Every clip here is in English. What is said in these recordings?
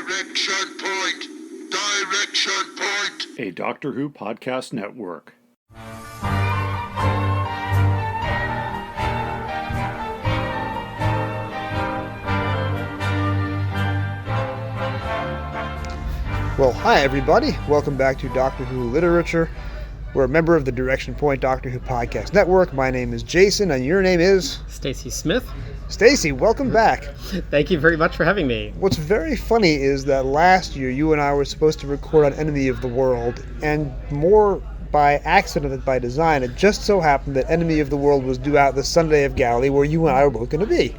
Direction point! Direction point! A Doctor Who podcast network. Well, hi everybody. Welcome back to Doctor Who Literature. We're a member of the Direction Point Doctor Who podcast network. My name is Jason, and your name is? Stacey Smith. Stacey, welcome back. Thank you very much for having me. What's very funny is that last year you and I were supposed to record on Enemy of the World, and more by accident than by design, it just so happened that Enemy of the World was due out the Sunday of Galley, where you and I were both going to be.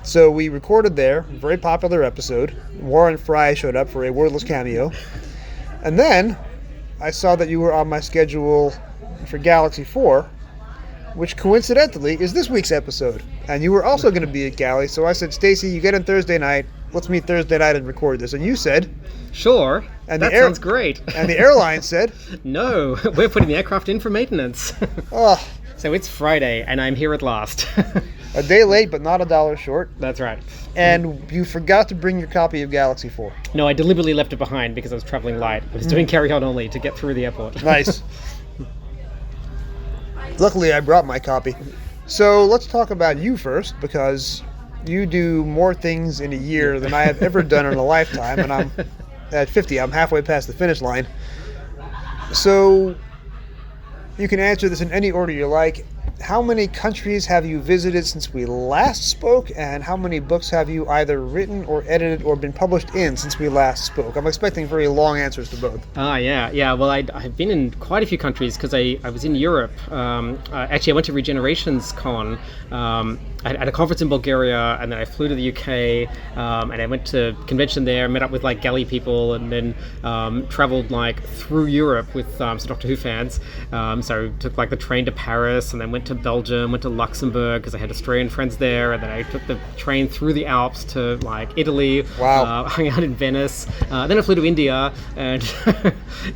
So we recorded there, very popular episode. Warren Fry showed up for a wordless cameo. And then I saw that you were on my schedule for Galaxy 4, which coincidentally is this week's episode. And you were also going to be at Galley, so I said, Stacey, you get in Thursday night. Let's meet Thursday night and record this. And you said... Sure. And that sounds great. And the airline said... No, we're putting the aircraft in for maintenance. Oh. So it's Friday, and I'm here at last. A day late, but not a dollar short. That's right. And you forgot to bring your copy of Galaxy 4. No, I deliberately left it behind because I was traveling light. I was doing carry-on only to get through the airport. Nice. Luckily, I brought my copy. So let's talk about you first, because you do more things in a year than I have ever done in a lifetime, and I'm at 50. I'm halfway past the finish line. So you can answer this in any order you like. How many countries have you visited since we last spoke, and how many books have you either written or edited or been published in since we last spoke? I'm expecting very long answers to both. Yeah. Well, I've been in quite a few countries because I was in Europe. Actually, I went to Regenerations Con at a conference in Bulgaria, and then I flew to the UK, and I went to a convention there, met up with like Galley people, and then traveled like through Europe with some Doctor Who fans. So took like the train to Paris, and then went to Belgium, went to Luxembourg because I had Australian friends there, and then I took the train through the Alps to like Italy. Wow. Hung out in Venice. Then I flew to India, and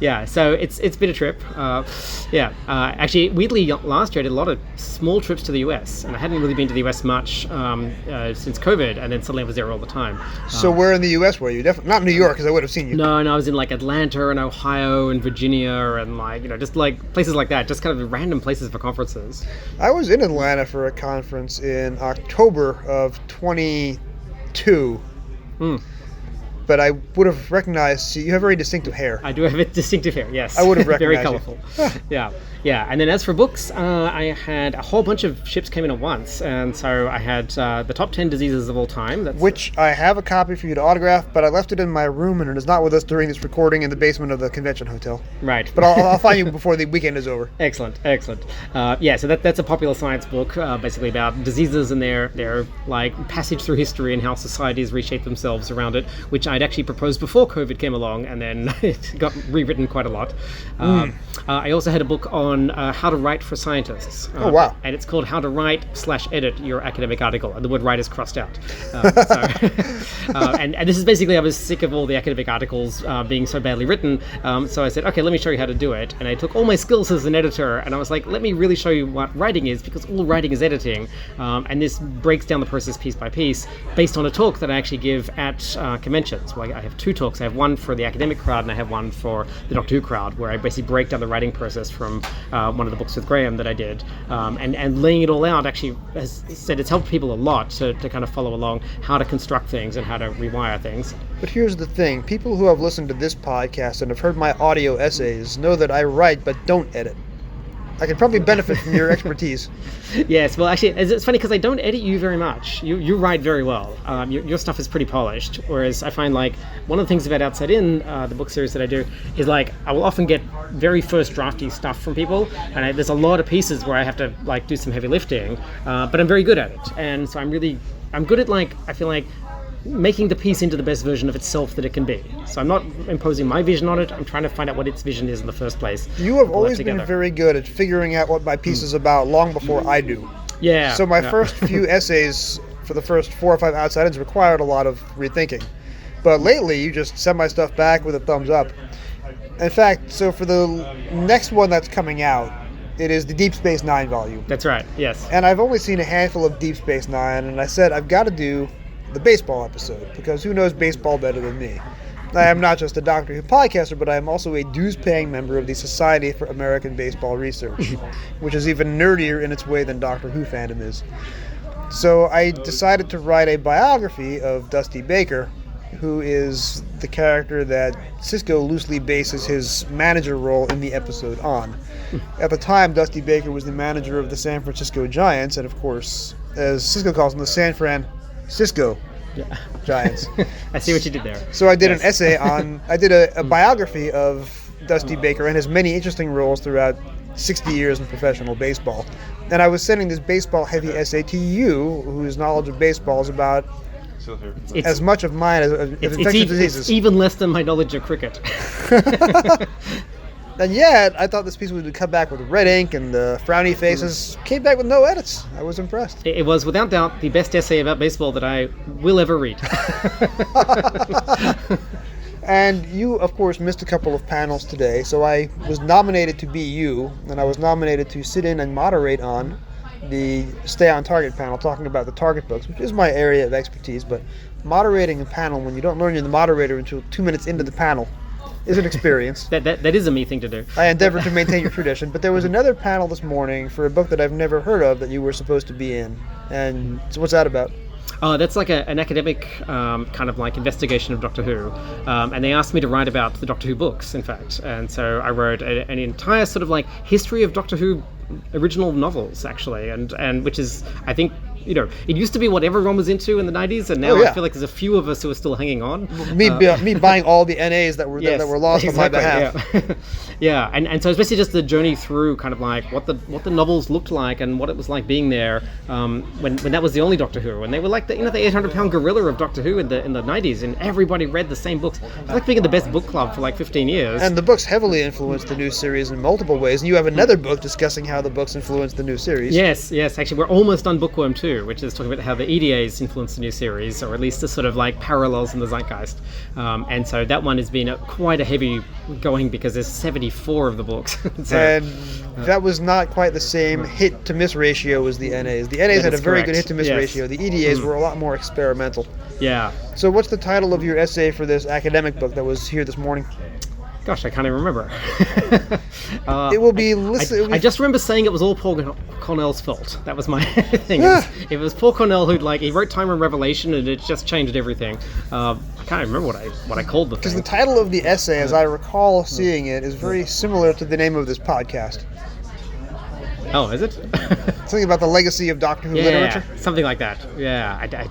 yeah, so it's been a trip. Actually, weirdly, last year I did a lot of small trips to the US, and I hadn't really been to the US much since COVID, and then suddenly I was there all the time. So where in the US were you? Definitely not New York, because I would have seen you. No, I was in like Atlanta and Ohio and Virginia, and like just like places like that, just kind of random places for conferences. I was in Atlanta for a conference in October of 22. But I would have recognized, you have very distinctive hair. I do have a distinctive hair, yes. I would have recognized very colourful. Yeah. And then as for books, I had a whole bunch of ships came in at once. And so I had the top 10 diseases of all time. Which I have a copy for you to autograph, but I left it in my room, and it is not with us during this recording in the basement of the convention hotel. Right. But I'll find you before the weekend is over. Excellent. So that's a popular science book, basically about diseases and their like passage through history and how societies reshape themselves around it, which I'd actually proposed before COVID came along, and then it got rewritten quite a lot. I also had a book on how to write for scientists. Oh, wow. And it's called How to Write/Edit Your Academic Article, and the word write is crossed out. And this is basically, I was sick of all the academic articles being so badly written, so I said, okay, let me show you how to do it. And I took all my skills as an editor, and I was like, let me really show you what writing is, because all writing is editing. And this breaks down the process piece by piece based on a talk that I actually give at conventions. Well, I have two talks. I have one for the academic crowd, and I have one for the Doctor Who crowd, where I basically break down the writing process from one of the books with Graham that I did. And laying it all out actually, as I said, it's helped people a lot to kind of follow along how to construct things and how to rewire things. But here's the thing. People who have listened to this podcast and have heard my audio essays know that I write but don't edit. I could probably benefit from your expertise. Yes, well, actually, it's funny because I don't edit you very much. You write very well. Your stuff is pretty polished, whereas I find like one of the things about Outside In, the book series that I do, is like I will often get very first drafty stuff from people, and there's a lot of pieces where I have to like do some heavy lifting, but I'm very good at it, and so I'm good at like, I feel like making the piece into the best version of itself that it can be. So I'm not imposing my vision on it. I'm trying to find out what its vision is in the first place. You have always been very good at figuring out what my piece is about long before I do. Yeah. So my first few essays for the first 4 or 5 Outside-Ins required a lot of rethinking. But lately, you just send my stuff back with a thumbs up. In fact, so for the next one that's coming out, it is the Deep Space Nine volume. That's right, yes. And I've only seen a handful of Deep Space Nine, and I said, I've got to do the baseball episode, because who knows baseball better than me? I am not just a Doctor Who podcaster, but I am also a dues-paying member of the Society for American Baseball Research, which is even nerdier in its way than Doctor Who fandom is. So I decided to write a biography of Dusty Baker, who is the character that Sisko loosely bases his manager role in the episode on. At the time, Dusty Baker was the manager of the San Francisco Giants, and of course, as Sisko calls them, the San Francisco Giants. I see what you did there. So I did an essay on, I did a biography of Dusty Baker and his many interesting roles throughout 60 years in professional baseball. And I was sending this baseball-heavy essay to you, whose knowledge of baseball is about as much of mine as infectious diseases. It's even less than my knowledge of cricket. And yet, I thought this piece would come back with red ink and frowny faces. Came back with no edits. I was impressed. It was, without doubt, the best essay about baseball that I will ever read. And you, of course, missed a couple of panels today, so I was nominated to be you, and I was nominated to sit in and moderate on the Stay on Target panel, talking about the Target books, which is my area of expertise, but moderating a panel when you don't learn you're the moderator until 2 minutes into the panel is an experience. That is a me thing to do. I endeavored to maintain your tradition, but there was another panel this morning for a book that I've never heard of that you were supposed to be in. And so what's that about? That's like an academic kind of like investigation of Doctor Who, and they asked me to write about the Doctor Who books, in fact, and so I wrote an entire sort of like history of Doctor Who original novels, actually, and which is, I think, you know, it used to be what everyone was into in the 90s, and now I feel like there's a few of us who are still hanging on. Me buying all the NAs that were lost on my behalf. Yeah, yeah, and so it's basically just the journey through kind of like what the novels looked like and what it was like being there when that was the only Doctor Who, and they were like the 800-pound gorilla of Doctor Who in the 90s, and everybody read the same books. It's like being in the best book club for like 15 years. And the books heavily influenced the new series in multiple ways, and you have another book discussing how the books influenced the new series. Yes, actually, we're almost done Bookworm 2, which is talking about how the EDAs influenced the new series, or at least the sort of like parallels in the zeitgeist. And so that one has been quite a heavy going because there's 74 of the books. And that was not quite the same hit to miss ratio as the NAs. The NAs had a very good hit to miss ratio. The EDAs were a lot more experimental. Yeah. So what's the title of your essay for this academic book that was here this morning? Gosh, I can't even remember. It will be I just remember saying it was all Paul Cornell's fault. That was my thing. It was Paul Cornell he wrote Time and Revelation, and it just changed everything. I can't remember what I called the thing. Because the title of the essay, as I recall seeing it, is very similar to the name of this podcast. Oh, is it? Something about the legacy of Doctor Who literature? Something like that. Yeah,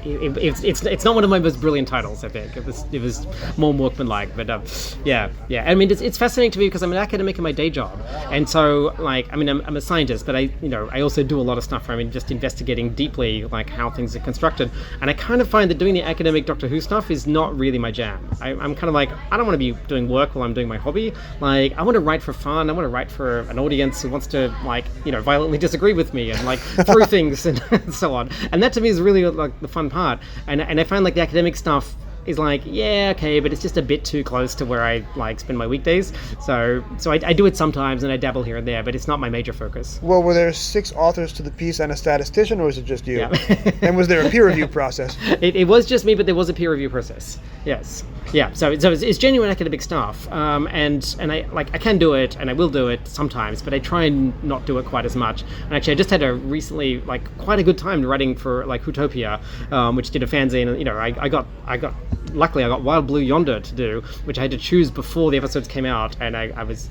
it's not one of my most brilliant titles. I think it was more workmanlike, but yeah. I mean, it's fascinating to me because I'm an academic in my day job, and so like I'm a scientist, but I also do a lot of stuff. I mean, just investigating deeply like how things are constructed, and I kind of find that doing the academic Doctor Who stuff is not really my jam. I'm kind of like, I don't want to be doing work while I'm doing my hobby. Like, I want to write for fun. I want to write for an audience who wants to like violently disagree with me and like through things and so on. And that to me is really like the fun part, and I find like the academic stuff is like, yeah, okay, but it's just a bit too close to where I like spend my weekdays. So I do it sometimes and I dabble here and there, but it's not my major focus. Well, were there 6 authors to the piece and a statistician, or was it just you? Yeah. And was there a peer review process? It was just me, but there was a peer review process. Yes. Yeah. So it's genuine academic stuff, and I can do it and I will do it sometimes, but I try and not do it quite as much. And actually, I just had a recently quite a good time writing for like Hootopia, which did a fanzine. And luckily I got Wild Blue Yonder to do, which I had to choose before the episodes came out, and I was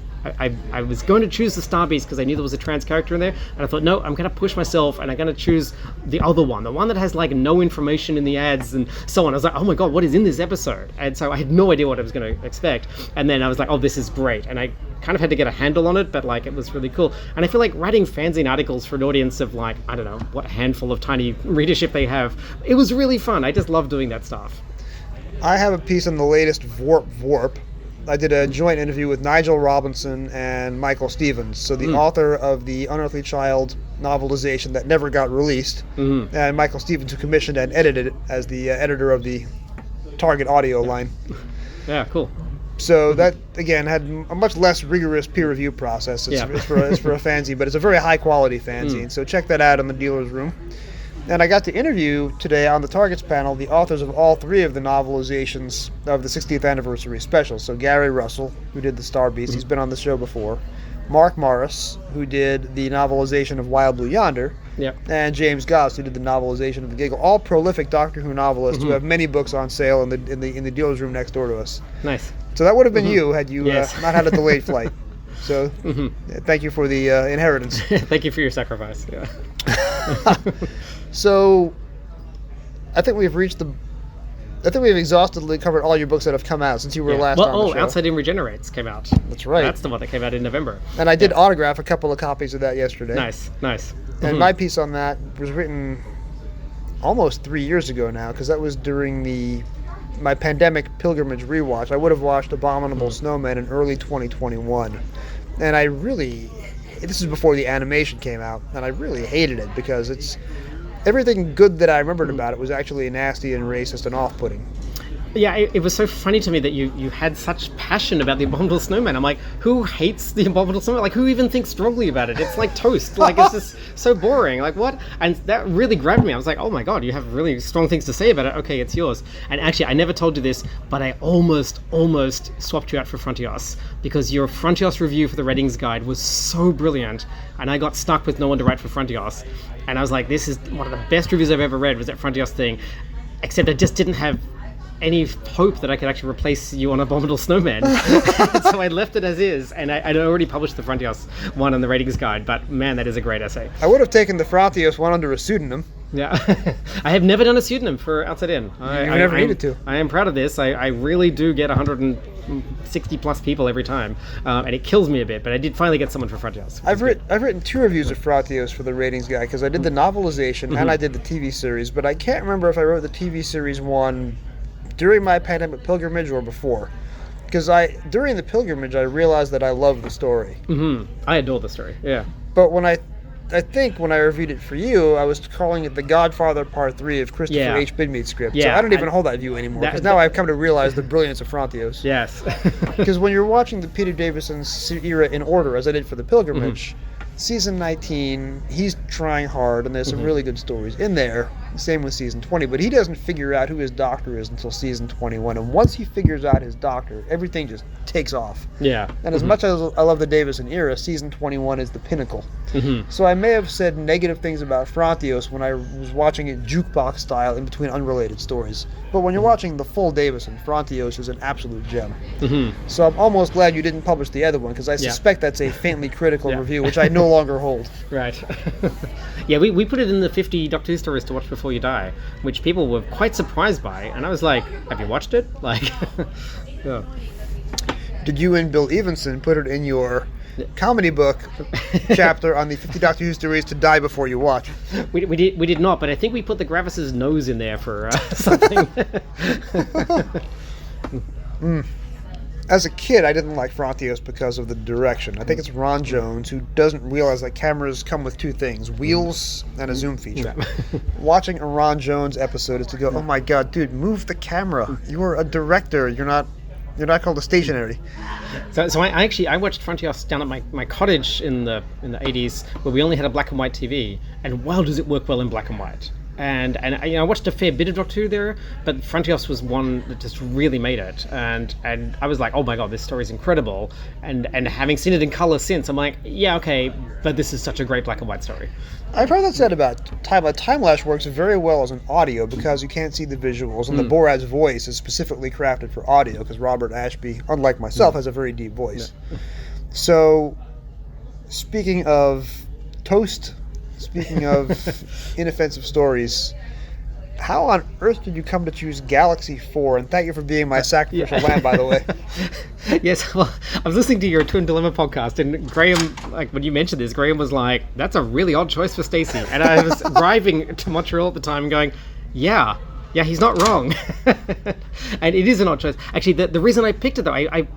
going to choose the Star Beast because I knew there was a trans character in there, and I thought, no, I'm going to push myself and I'm going to choose the other one, the one that has like no information in the ads and so on. I was like, oh my god, what is in this episode? And so I had no idea what I was going to expect, and then I was like, oh, this is great, and I kind of had to get a handle on it, but like it was really cool. And I feel like writing fanzine articles for an audience of like, I don't know what handful of tiny readership they have, it was really fun. I just love doing that stuff. I have a piece on the latest Vorp. I did a joint interview with Nigel Robinson and Michael Stevens, so the author of the Unearthly Child novelization that never got released, and Michael Stevens, who commissioned and edited it as the editor of the Target audio line. Yeah, cool. So that, again, had a much less rigorous peer review process. It's for a fanzine, but it's a very high-quality fanzine, so check that out in the dealer's room. And I got to interview today on the Targets panel the authors of all three of the novelizations of the 60th anniversary special. So Gary Russell, who did The Star Beast, he's been on the show before. Mark Morris, who did the novelization of Wild Blue Yonder. Yep. And James Goss, who did the novelization of The Giggle. All prolific Doctor Who novelists who have many books on sale in the dealer's room next door to us. Nice. So that would have been you had you Yes. not had a delayed flight. So thank you for the inheritance. Thank you for your sacrifice. Yeah. So I think we've exhaustively covered all your books that have come out since you were last on the show. Outside In Regenerates came out. That's right. That's the one that came out in November. And I did autograph a couple of copies of that yesterday. Nice. And my piece on that was written almost 3 years ago now, because that was during my pandemic pilgrimage rewatch. I would have watched Abominable Snowman in early 2021. And this is before the animation came out, and I really hated it because everything good that I remembered about it was actually nasty and racist and off-putting. Yeah, it was so funny to me that you had such passion about the Abominable Snowman. I'm like, who hates the Abominable Snowman? Like, who even thinks strongly about it? It's like toast. Like, it's just so boring. Like, what? And that really grabbed me. I was like, oh my god, you have really strong things to say about it. Okay, it's yours. And actually, I never told you this, but I almost swapped you out for Frontios, because your Frontios review for the Ratings Guide was so brilliant, and I got stuck with no one to write for Frontios. And I was like, this is one of the best reviews I've ever read, was that Frontios thing. Except I just didn't have any hope that I could actually replace you on Abominable Snowman. So I left it as is, and I'd already published the Frontios one on the Ratings Guide, but man, that is a great essay. I would have taken the Frontios one under a pseudonym. Yeah. I have never done a pseudonym for Outside In. I never needed to. I am proud of this. I really do get 160 plus people every time, and it kills me a bit, but I did finally get someone for Frontios. I've written 2 reviews of Frontios for the Ratings Guide, because I did the novelization and I did the TV series, but I can't remember if I wrote the TV series one during my pandemic pilgrimage or before. Because during the pilgrimage, I realized that I love the story. I adore the story, yeah. But when I think when I reviewed it for you, I was calling it The Godfather Part 3 of Christopher H. Bidmead's script. Yeah, so I don't even hold that view anymore, because now I've come to realize the brilliance of Frontios. Yes. Because when you're watching the Peter Davison's era in order, as I did for the pilgrimage, season 19, he's trying hard, and there's some really good stories in there. Same with season 20, but he doesn't figure out who his doctor is until season 21. And once he figures out his doctor, everything just takes off. Yeah. And as much as I love the Davison era, season 21 is the pinnacle. So I may have said negative things about Frontios when I was watching it jukebox style in between unrelated stories. But when you're watching the full Davison, Frontios is an absolute gem. So I'm almost glad you didn't publish the other one, because I suspect that's a faintly critical review, which I no longer hold. Right. Yeah, we put it in the 50 Doctor Who stories to watch before you die, which people were quite surprised by, and I was like, have you watched it? Like, yeah. Did you and Bill Evenson put it in your comedy book chapter on the 50 Doctor Who stories to die before you watch? We did not, but I think we put the Gravis's nose in there for something. As a kid, I didn't like Frontios because of the direction. I think it's Ron Jones who doesn't realize that cameras come with 2 things, wheels and a zoom feature. Watching a Ron Jones episode is to go, oh my god, dude, move the camera. You're a director. You're not called a stationary. So I watched Frontios down at my cottage in the 80s, where we only had a black and white TV, and wow, does it work well in black and white. And I watched a fair bit of Doctor Who there, but Frontios was one that just really made it, and I was like, oh my god, this story's incredible, and having seen it in color since, I'm like, yeah, okay, but this is such a great black and white story. I've heard that said about Time-Lash works very well as an audio because you can't see the visuals, and the Borad's voice is specifically crafted for audio, because Robert Ashby, unlike myself, has a very deep voice. So, speaking of toast, speaking of inoffensive stories, how on earth did you come to choose Galaxy 4? And thank you for being my sacrificial lamb, by the way. Yes, well, I was listening to your Twin Dilemma podcast, and Graham, like, when you mentioned this, Graham was like, that's a really odd choice for Stacey. And I was driving to Montreal at the time going, yeah, he's not wrong. And it is an odd choice. Actually, the reason I picked it, though, I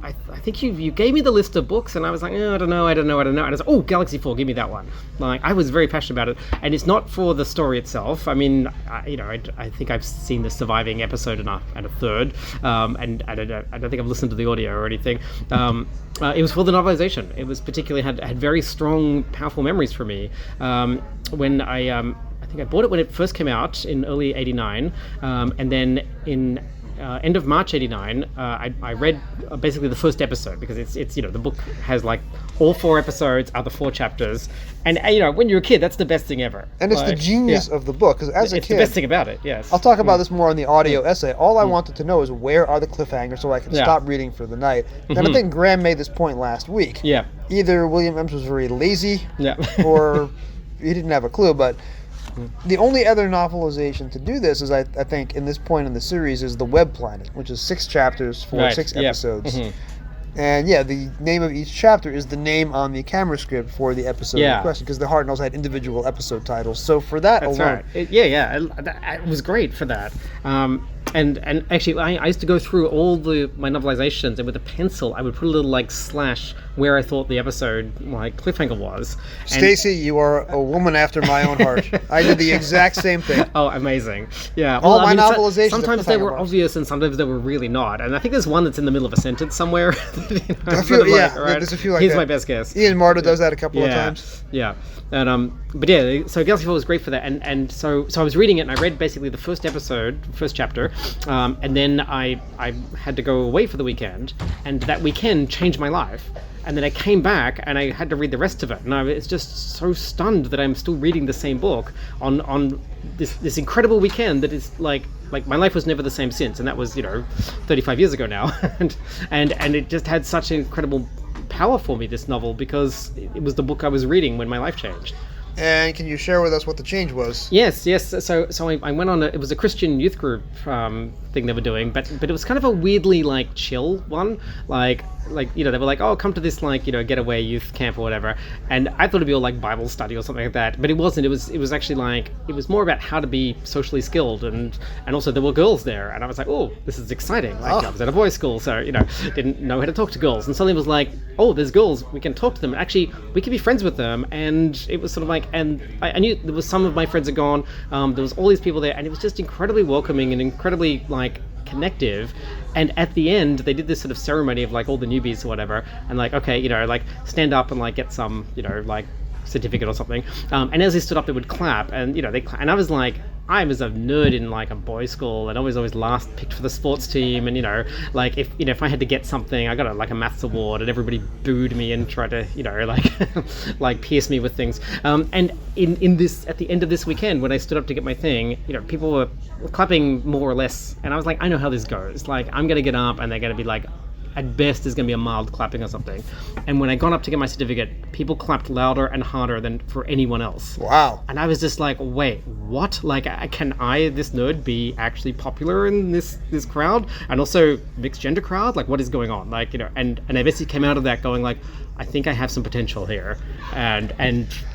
think you gave me the list of books, and I was like, I don't know. And I was like, oh, Galaxy 4, give me that one. Like, I was very passionate about it. And it's not for the story itself. I mean, I think I've seen the surviving episode and a third, and I don't think I've listened to the audio or anything. It was for the novelization. It was particularly had very strong, powerful memories for me. When I think think I bought it when it first came out in early '89, and then in end of March '89, I read basically the first episode, because it's the book has like all 4 episodes are the 4 chapters, and when you're a kid, that's the best thing ever. And it's the genius of the book, because as a it's kid, the best thing about it. Yes, I'll talk about this more in the audio essay. All I wanted to know is where are the cliffhangers so I can stop reading for the night. And I think Graham made this point last week. Yeah, either William Ems was very lazy, or he didn't have a clue, but. The only other novelization to do this is, I think, in this point in the series, is The Web Planet, which is 6 chapters for 6 episodes. And the name of each chapter is the name on the camera script for the episode in question, because the Hartnells had individual episode titles. So for that That's alone... right. It was great for that. And actually, I used to go through all my novelizations, and with a pencil, I would put a little slash where I thought the episode cliffhanger was. Stacey, you are a woman after my own heart. I did the exact same thing. Oh, amazing! Yeah, all my novelizations. Sometimes they were obvious, and sometimes they were really not. And I think there's one that's in the middle of a sentence somewhere. There's a few like Here's that. my best guess. Ian Marta does that a couple of times. Yeah. And so Gallifrey One was great for that, and so I was reading it, and I read basically the first chapter, and then I had to go away for the weekend, and that weekend changed my life. And then I came back and I had to read the rest of it, and I was just so stunned that I'm still reading the same book on this incredible weekend that is like my life was never the same since, and that was 35 years ago now, and it just had such an incredible power for me, this novel, because it was the book I was reading when my life changed. And can you share with us what the change was? Yes. So I went on. It was a Christian youth group thing they were doing, but it was kind of a weirdly chill one. They were like, oh, come to this getaway youth camp or whatever. And I thought it'd be all Bible study or something like that, but it wasn't. It was actually it was more about how to be socially skilled, and also there were girls there, and I was like, oh, this is exciting. I was at a boys' school, so didn't know how to talk to girls, and suddenly it was like, oh, there's girls, we can talk to them, and actually we can be friends with them. And it was sort of and I knew there was some of my friends had gone. There was all these people there, and it was just incredibly welcoming and incredibly connective. And at the end, they did this sort of ceremony of all the newbies or whatever, and okay, stand up and get some certificate or something. And as they stood up, they would clap, and and I was I was a nerd in a boys' school, and always last picked for the sports team, and if I had to get something, I got a maths award, and everybody booed me and tried to pierce me with things. And in this, at the end of this weekend, when I stood up to get my thing, people were clapping more or less, and I was like, I know how this goes. I'm gonna get up, and they're gonna be at best there's going to be a mild clapping or something. And when I got up to get my certificate, people clapped louder and harder than for anyone else. Wow. And I was just wait, what? Can I, this nerd, be actually popular in this crowd? And also mixed gender crowd? What is going on? And I basically came out of that going I think I have some potential here. And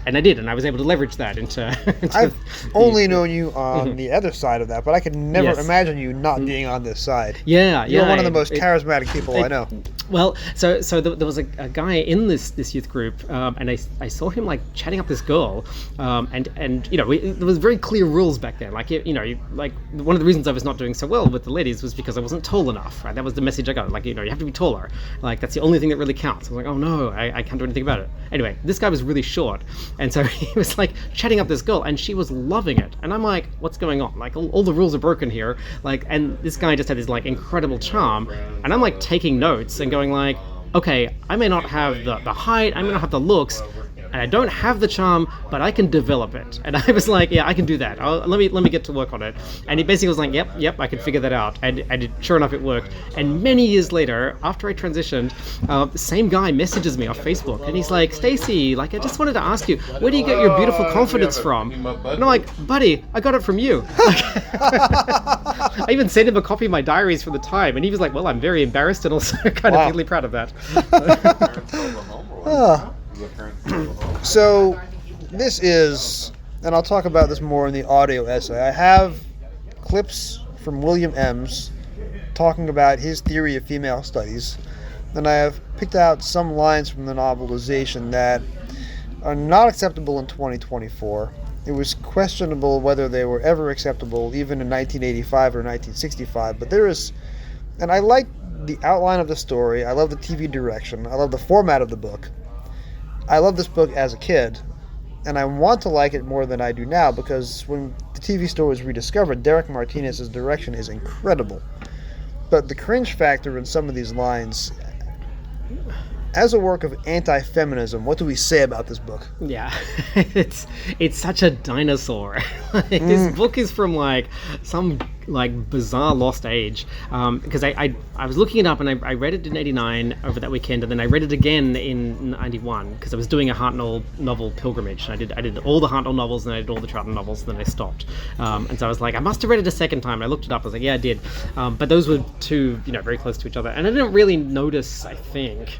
I did, and I was able to leverage that into I've only known you on the other side of that, but I could never imagine you not being on this side. Yeah. You're one of the most charismatic people I know. Well, so there was a guy in this youth group, and I saw him chatting up this girl, and there was very clear rules back then. One of the reasons I was not doing so well with the ladies was because I wasn't tall enough. Right, that was the message I got. You have to be taller. That's the only thing that really counts. I was oh no, I can't do anything about it. Anyway, this guy was really short, and so he was chatting up this girl, and she was loving it. And I'm what's going on? All the rules are broken here. And this guy just had this incredible charm, and I'm taking notes and going okay, I may not have the height, I may not have the looks, and I don't have the charm, but I can develop it. And I was yeah, I can do that. Let me get to work on it. And he basically was yep, I can figure that out. And sure enough, it worked. And many years later, after I transitioned, the same guy messages me off Facebook, and he's Stacey, I just wanted to ask you, where do you get your beautiful confidence from? And I'm buddy, I got it from you. I even sent him a copy of my diaries from the time, and he was well, I'm very embarrassed and also kind of really proud of that. So this is, and I'll talk about this more in the audio essay, I have clips from William Ems talking about his theory of female studies, and I have picked out some lines from the novelization that are not acceptable in 2024. It was questionable whether they were ever acceptable even in 1985 or 1965, but there is, and I like the outline of the story, I love the TV direction, I love the format of the book. I love this book as a kid, and I want to like it more than I do now because when the TV store was rediscovered, Derek Martinez's direction is incredible. But the cringe factor in some of these lines, as a work of anti-feminism, what do we say about this book? Yeah, it's such a dinosaur. This book is from some bizarre lost age. Because I was looking it up and I read it in '89 over that weekend, and then I read it again in '91 because I was doing a Hartnell novel pilgrimage. I did all the Hartnell novels and I did all the Troughton novels, and then I stopped. And so I was like, I must have read it a second time. I looked it up. I was like, yeah, I did. But those were two, very close to each other, and I didn't really notice, I think,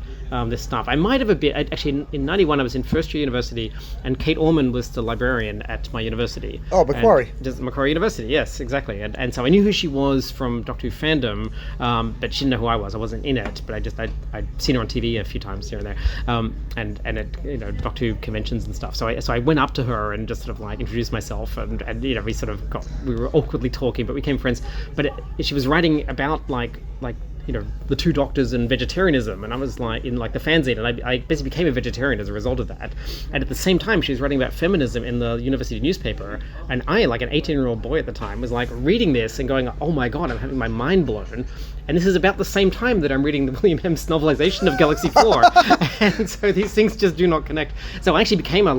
this stuff. I might have a bit. Actually, in '91, I was in first year university, and Kate Orman was the librarian at my university. Oh, Macquarie. Macquarie University, yes, exactly. And so I knew who she was from Doctor Who fandom, but she didn't know who I was. I wasn't in it, but I'd seen her on TV a few times here and there, and at Doctor Who conventions and stuff. So I went up to her and just sort of introduced myself, and we were awkwardly talking, but we became friends. But she was writing about the two doctors and vegetarianism, and I was in the fanzine, and I basically became a vegetarian as a result of that. And at the same time, she was writing about feminism in the university newspaper, and I, an 18-year-old boy at the time, was reading this and going, oh my god, I'm having my mind blown. And this is about the same time that I'm reading the William Hem's novelization of Galaxy 4. And so these things just do not connect. So I actually became a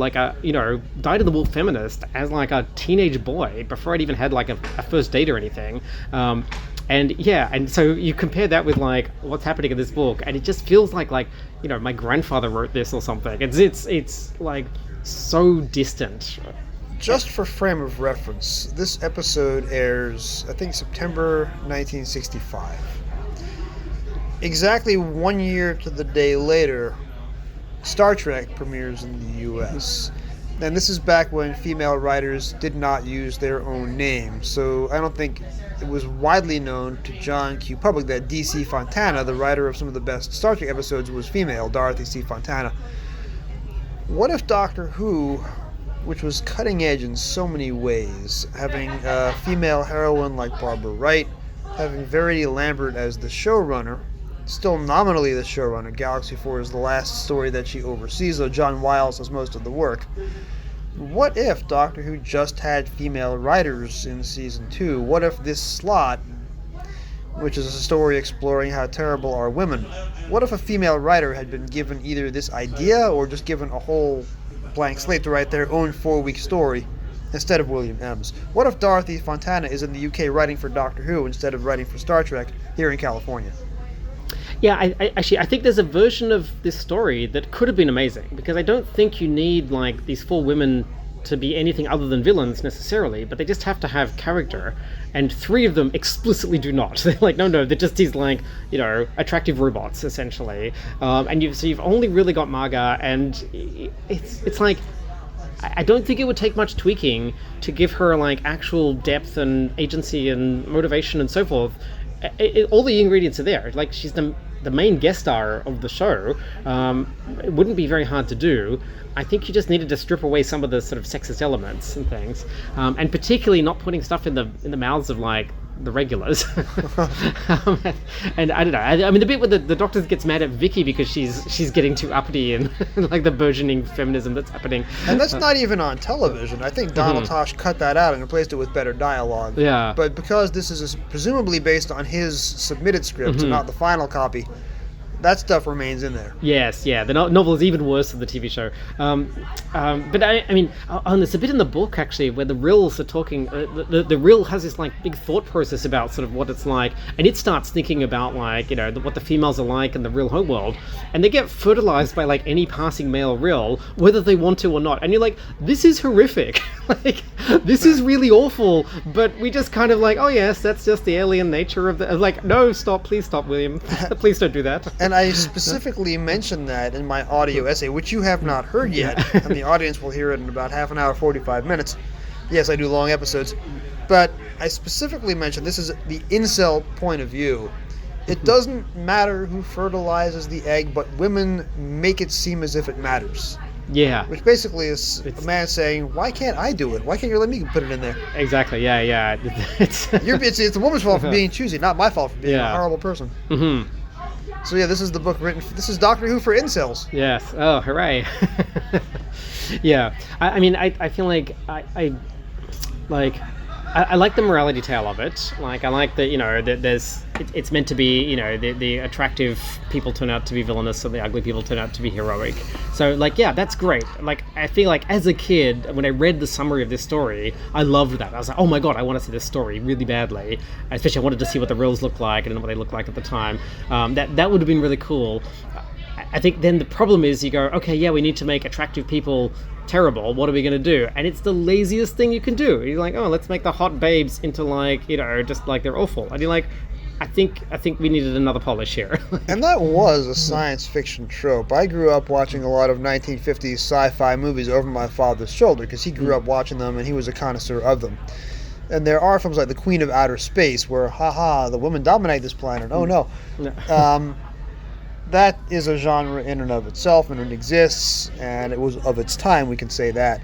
dyed-in-the-wool feminist as a teenage boy before I'd even had a first date or anything. And so you compare that with what's happening in this book, and it just feels like my grandfather wrote this or something. It's so distant. Just for frame of reference, this episode airs, I think, September 1965. Exactly 1 year to the day later, Star Trek premieres in the U.S. And this is back when female writers did not use their own name, so I don't think it was widely known to John Q. Public that D.C. Fontana, the writer of some of the best Star Trek episodes, was female, Dorothy C. Fontana. What if Doctor Who, which was cutting edge in so many ways, having a female heroine like Barbara Wright, having Verity Lambert as the showrunner, still nominally the showrunner, Galaxy 4 is the last story that she oversees, though John Wiles does most of the work. What if Doctor Who just had female writers in Season 2? What if this slot, which is a story exploring how terrible are women, what if a female writer had been given either this idea or just given a whole blank slate to write their own 4-week story instead of William M's? What if Dorothy Fontana is in the UK writing for Doctor Who instead of writing for Star Trek here in California? Yeah, I think there's a version of this story that could have been amazing, because I don't think you need these 4 women to be anything other than villains necessarily, but they just have to have character, and 3 of them explicitly do not. They're no, they're just these attractive robots essentially, and you've only really got Marga, and it's I don't think it would take much tweaking to give her actual depth and agency and motivation and so forth. All the ingredients are there. She's the main guest star of the show. It wouldn't be very hard to do. I think you just needed to strip away some of the sort of sexist elements and things, and particularly not putting stuff in the mouths of the regulars. And I don't know. I mean, the bit where the Doctor gets mad at Vicky because she's getting too uppity and the burgeoning feminism that's happening. And that's not even on television. I think Donald Tosh cut that out and replaced it with better dialogue. Yeah. But because this is presumably based on his submitted script and not the final copy, that stuff remains in there. Yes, yeah. The novel is even worse than the TV show. But I mean, there's a bit in the book actually where the Rills are talking. The Rill has this big thought process about sort of what it's like, and it starts thinking about what the females are like in the real homeworld, and they get fertilized by any passing male Rill, whether they want to or not. And you're like, this is horrific. This is really awful. But we just kind of oh yes, that's just the alien nature of the. No, stop, please stop, William. Please don't do that. And I specifically mentioned that in my audio essay, which you have not heard yet, and the audience will hear it in about half an hour, 45 minutes. Yes, I do long episodes. But I specifically mentioned this is the incel point of view. It doesn't matter who fertilizes the egg, but women make it seem as if it matters. Yeah. Which basically is a man saying, why can't I do it? Why can't you let me put it in there? Exactly, yeah. It's the woman's fault for being choosy, not my fault for being a horrible person. Mm-hmm. So yeah, this is the book written. This is Doctor Who for incels. Yes. Oh, hooray. Yeah. I mean, I feel like I like the morality tale of it. Like, I like that, that it's meant to be, the attractive people turn out to be villainous and the ugly people turn out to be heroic. So, like, yeah, that's great. Like, I feel like as a kid, when I read the summary of this story, I loved that. I was like, oh my god, I want to see this story really badly. Especially I wanted to see what the Rills looked like and what they looked like at the time. That would have been really cool. I think then the problem is you go, okay, yeah, we need to make attractive people terrible. What are we going to do? And it's the laziest thing you can do. You're like, oh, let's make the hot babes into like, just like they're awful. And you're like, I think we needed another polish here. And that was a science fiction trope. I grew up watching a lot of 1950s sci-fi movies over my father's shoulder because he grew up watching them and he was a connoisseur of them. And there are films like The Queen of Outer Space where, haha, the women dominate this planet. Oh no. That is a genre in and of itself, and it exists, and it was of its time, we can say that.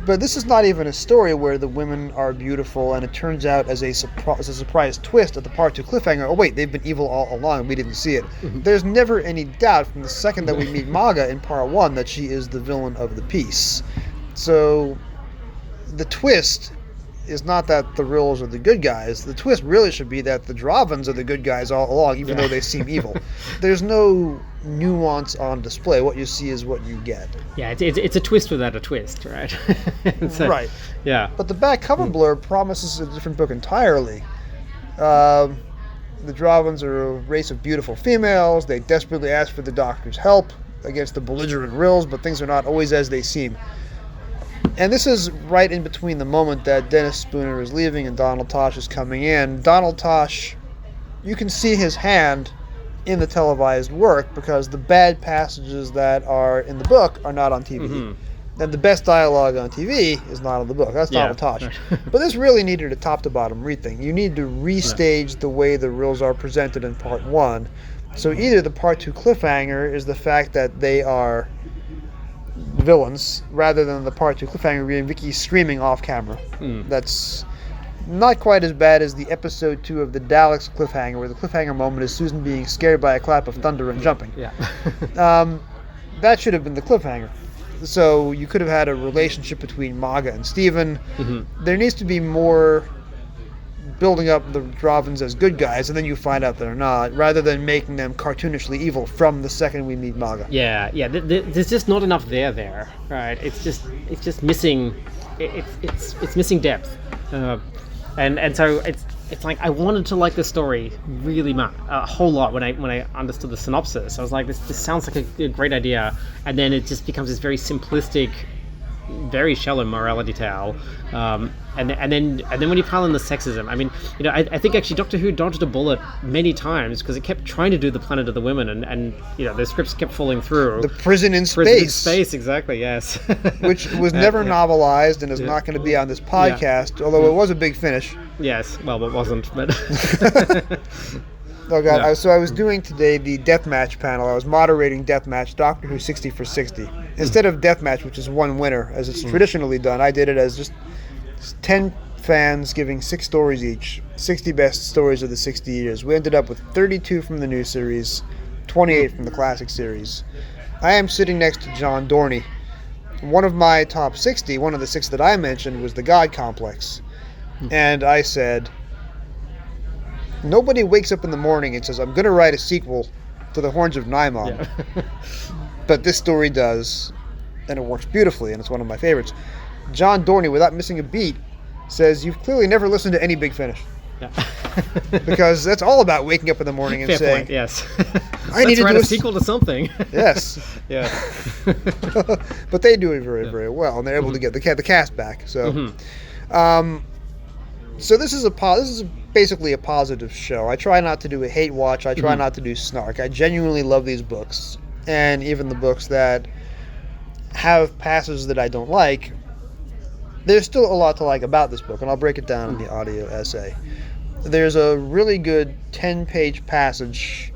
But this is not even a story where the women are beautiful, and it turns out as a surprise twist at the Part 2 cliffhanger, oh wait, they've been evil all along, we didn't see it. There's never any doubt from the second that we meet Maga in Part 1 that she is the villain of the piece. So, the twist is not that the Rills are the good guys. The twist really should be that the Dravans are the good guys all along, even though they seem evil. There's no nuance on display. What you see is what you get. Yeah, it's a twist without a twist, right? So, right. Yeah. But the back cover blurb promises a different book entirely. The Dravans are a race of beautiful females. They desperately ask for the Doctor's help against the belligerent Rills, but things are not always as they seem. And this is right in between the moment that Dennis Spooner is leaving and Donald Tosh is coming in. Donald Tosh, you can see his hand in the televised work because the bad passages that are in the book are not on TV. Mm-hmm. And the best dialogue on TV is not in the book. That's Donald Tosh. But this really needed a top-to-bottom rethink. You need to restage the way the Rills are presented in Part 1. So either the Part 2 cliffhanger is the fact that they are villains rather than the Part 2 cliffhanger being Vicky screaming off camera. That's not quite as bad as the Episode 2 of the Daleks cliffhanger, where the cliffhanger moment is Susan being scared by a clap of thunder and jumping. Yeah. That should have been the cliffhanger. So you could have had a relationship between Maga and Steven. Mm-hmm. There needs to be more building up the Dravans as good guys, and then you find out they're not, rather than making them cartoonishly evil from the second we meet Maga. Yeah. There's just not enough there, right? It's just missing. It's missing depth, and so it's like I wanted to like the story really much, a whole lot when I understood the synopsis. I was like, this sounds like a great idea, and then it just becomes this very simplistic, very shallow morality tale, and then when you pile in the sexism, I mean, I think actually Doctor Who dodged a bullet many times because it kept trying to do the Planet of the Women, and the scripts kept falling through. The Prison in Space, exactly, yes. Which was never novelized and is not going to be on this podcast, although it was a big finish. Yes, well, it wasn't, but... Oh god! Yeah. So I was doing today the Deathmatch panel. I was moderating Deathmatch, Doctor Who 60 for 60. Instead of Deathmatch, which is one winner, as it's traditionally done, I did it as just 10 fans giving 6 stories each. 60 best stories of the 60 years. We ended up with 32 from the new series, 28 from the classic series. I am sitting next to John Dorney. One of my top 60, one of the 6 that I mentioned, was the God Complex. And I said... Nobody wakes up in the morning and says, I'm going to write a sequel to The Horns of Naimon. Yeah. But this story does, and it works beautifully, and it's one of my favorites. John Dorney, without missing a beat, says, you've clearly never listened to any Big Finish. Yeah. Because that's all about waking up in the morning and Fair saying, point, yes. I need to write do a sequel to something. Yes. Yeah. But they do it very, very well, and they're able to get the cast back. So, so this is basically a positive show. I try not to do a hate watch. I try not to do snark. I genuinely love these books, and even the books that have passages that I don't like, there's still a lot to like about this book, and I'll break it down in the audio essay. There's a really good 10-page passage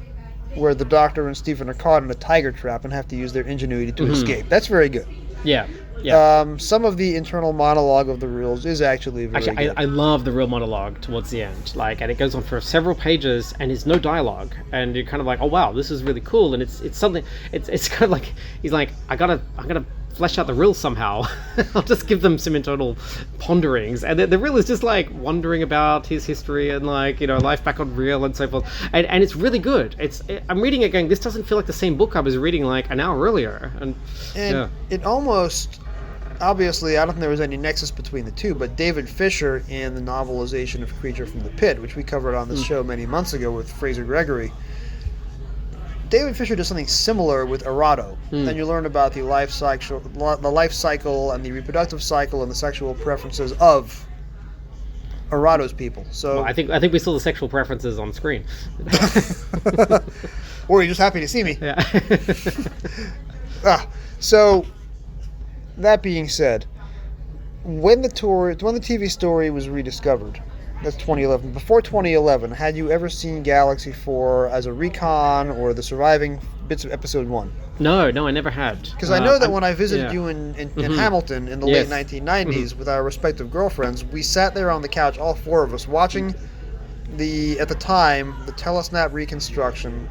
where the Doctor and Stephen are caught in a tiger trap and have to use their ingenuity to escape. That's very good. Yeah. Yeah. Some of the internal monologue of the reels is actually very Actually, good. I love the real monologue towards the end. Like, and it goes on for several pages, and there's no dialogue, and you're kind of like, oh wow, this is really cool, and it's something. It's kind of like he's like, I gotta flesh out the reels somehow. I'll just give them some internal ponderings, and the reel is just like wondering about his history and like life back on real and so forth, and it's really good. I'm reading it going, this doesn't feel like the same book I was reading like an hour earlier, and yeah. It almost. Obviously, I don't think there was any nexus between the two, but David Fisher in the novelization of Creature from the Pit, which we covered on this show many months ago with Fraser Gregory, David Fisher does something similar with Erato. And you learn about the life cycle and the reproductive cycle and the sexual preferences of Erato's people. So Well, I think we saw the sexual preferences on screen. or you're just happy to see me. Yeah. So that being said, when the TV story was rediscovered, that's 2011. Before 2011, had you ever seen Galaxy 4 as a recon or the surviving bits of Episode 1? No, I never had. Because I know that when I visited you in Hamilton in the Yes. late 1990s with our respective girlfriends, we sat there on the couch, all four of us, watching at the time, the Telesnap reconstruction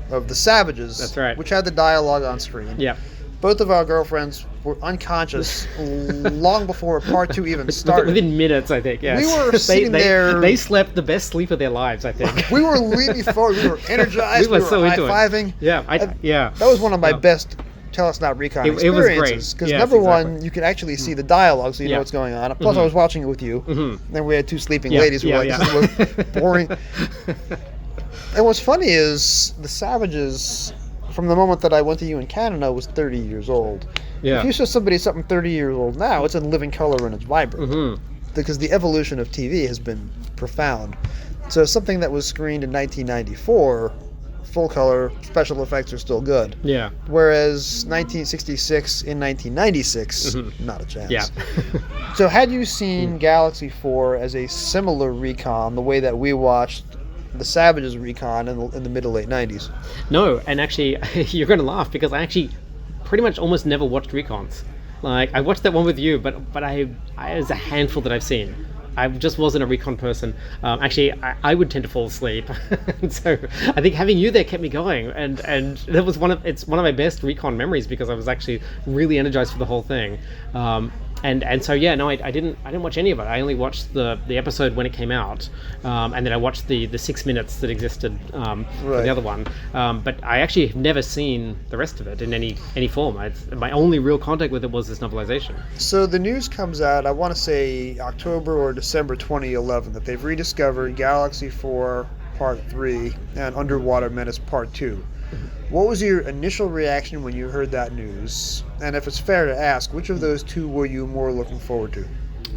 of The Savages. That's right. Which had the dialogue on screen. Yeah. Both of our girlfriends were unconscious long before part 2 even started. Within minutes, I think. Yes. We were sitting there. They slept the best sleep of their lives, I think. We were leaning forward. We were energized. We were so into it. high-fiving. Yeah, yeah. That was one of my best Telesnap recon It was great. experiences. Because Yes, number exactly. one, you can actually see the dialogue, so you know what's going on. Plus, I was watching it with you. Then we had two sleeping ladies who were like, this was boring. And what's funny is the Savages, from the moment that I went to you in Canada, was 30 years old. Yeah. If you show somebody something 30 years old now, it's in living color and it's vibrant. Because the evolution of TV has been profound. So something that was screened in 1994, full color, special effects are still good. Yeah. Whereas 1966 in 1996, not a chance. Yeah. So had you seen Galaxy 4 as a similar recon, the way that we watched the Savages recon in the mid to late 90s? No, and actually, you're going to laugh because I actually pretty much almost never watched recons. Like, I watched that one with you, but I there's a handful that I've seen. I just wasn't a recon person. Actually, I would tend to fall asleep. So I think having you there kept me going, and that was one of my best recon memories because I was actually really energized for the whole thing. And so yeah, no, I didn't watch any of it. I only watched the episode when it came out, and then I watched the 6 minutes that existed for the other one. But I actually have never seen the rest of it in any form. My only real contact with it was this novelization. So the news comes out, I want to say October or December 2011, that they've rediscovered Galaxy 4 Part 3 and Underwater Menace Part 2. What was your initial reaction when you heard that news? And if it's fair to ask, which of those two were you more looking forward to?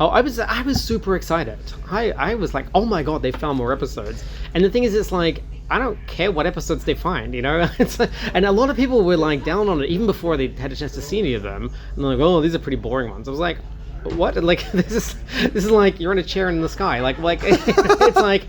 Oh, I was super excited. I was like, oh my god, they found more episodes. And the thing is, it's like, I don't care what episodes they find, you know? And a lot of people were like down on it even before they had a chance to see any of them. And they're like, oh, these are pretty boring ones. I was like, what? Like, this is like you're in a chair in the sky. Like it's like,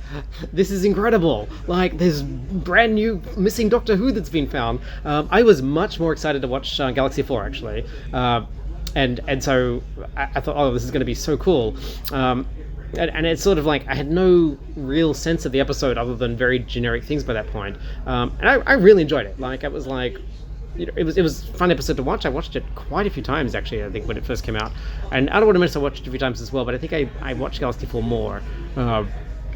this is incredible. Like, there's brand new missing Doctor Who that's been found. I was much more excited to watch Galaxy 4 actually. And so I thought, oh, this is going to be so cool. And it's sort of like I had no real sense of the episode other than very generic things by that point. And I really enjoyed it. Like, it was like, it was a fun episode to watch. I watched it quite a few times actually, I think, when it first came out. And I don't want to miss, I watched it a few times as well, but I think I watched Galaxy 4 more.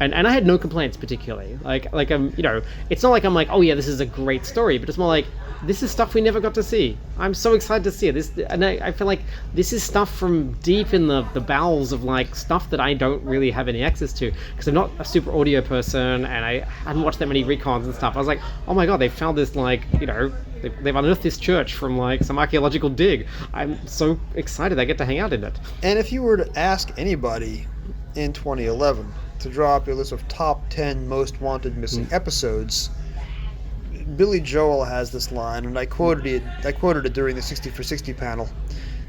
And I had no complaints particularly. Like it's not like I'm like, oh yeah, this is a great story, but it's more like, this is stuff we never got to see. I'm so excited to see it. And I feel like this is stuff from deep in the bowels of like stuff that I don't really have any access to because I'm not a super audio person and I hadn't watched that many recons and stuff. I was like, oh my god, they found this, like, they've unearthed this church from like some archaeological dig. I'm so excited I get to hang out in it. And if you were to ask anybody in 2011 to draw up a list of top 10 most wanted missing episodes, Billy Joel has this line, and I quoted it during the 60 for 60 panel.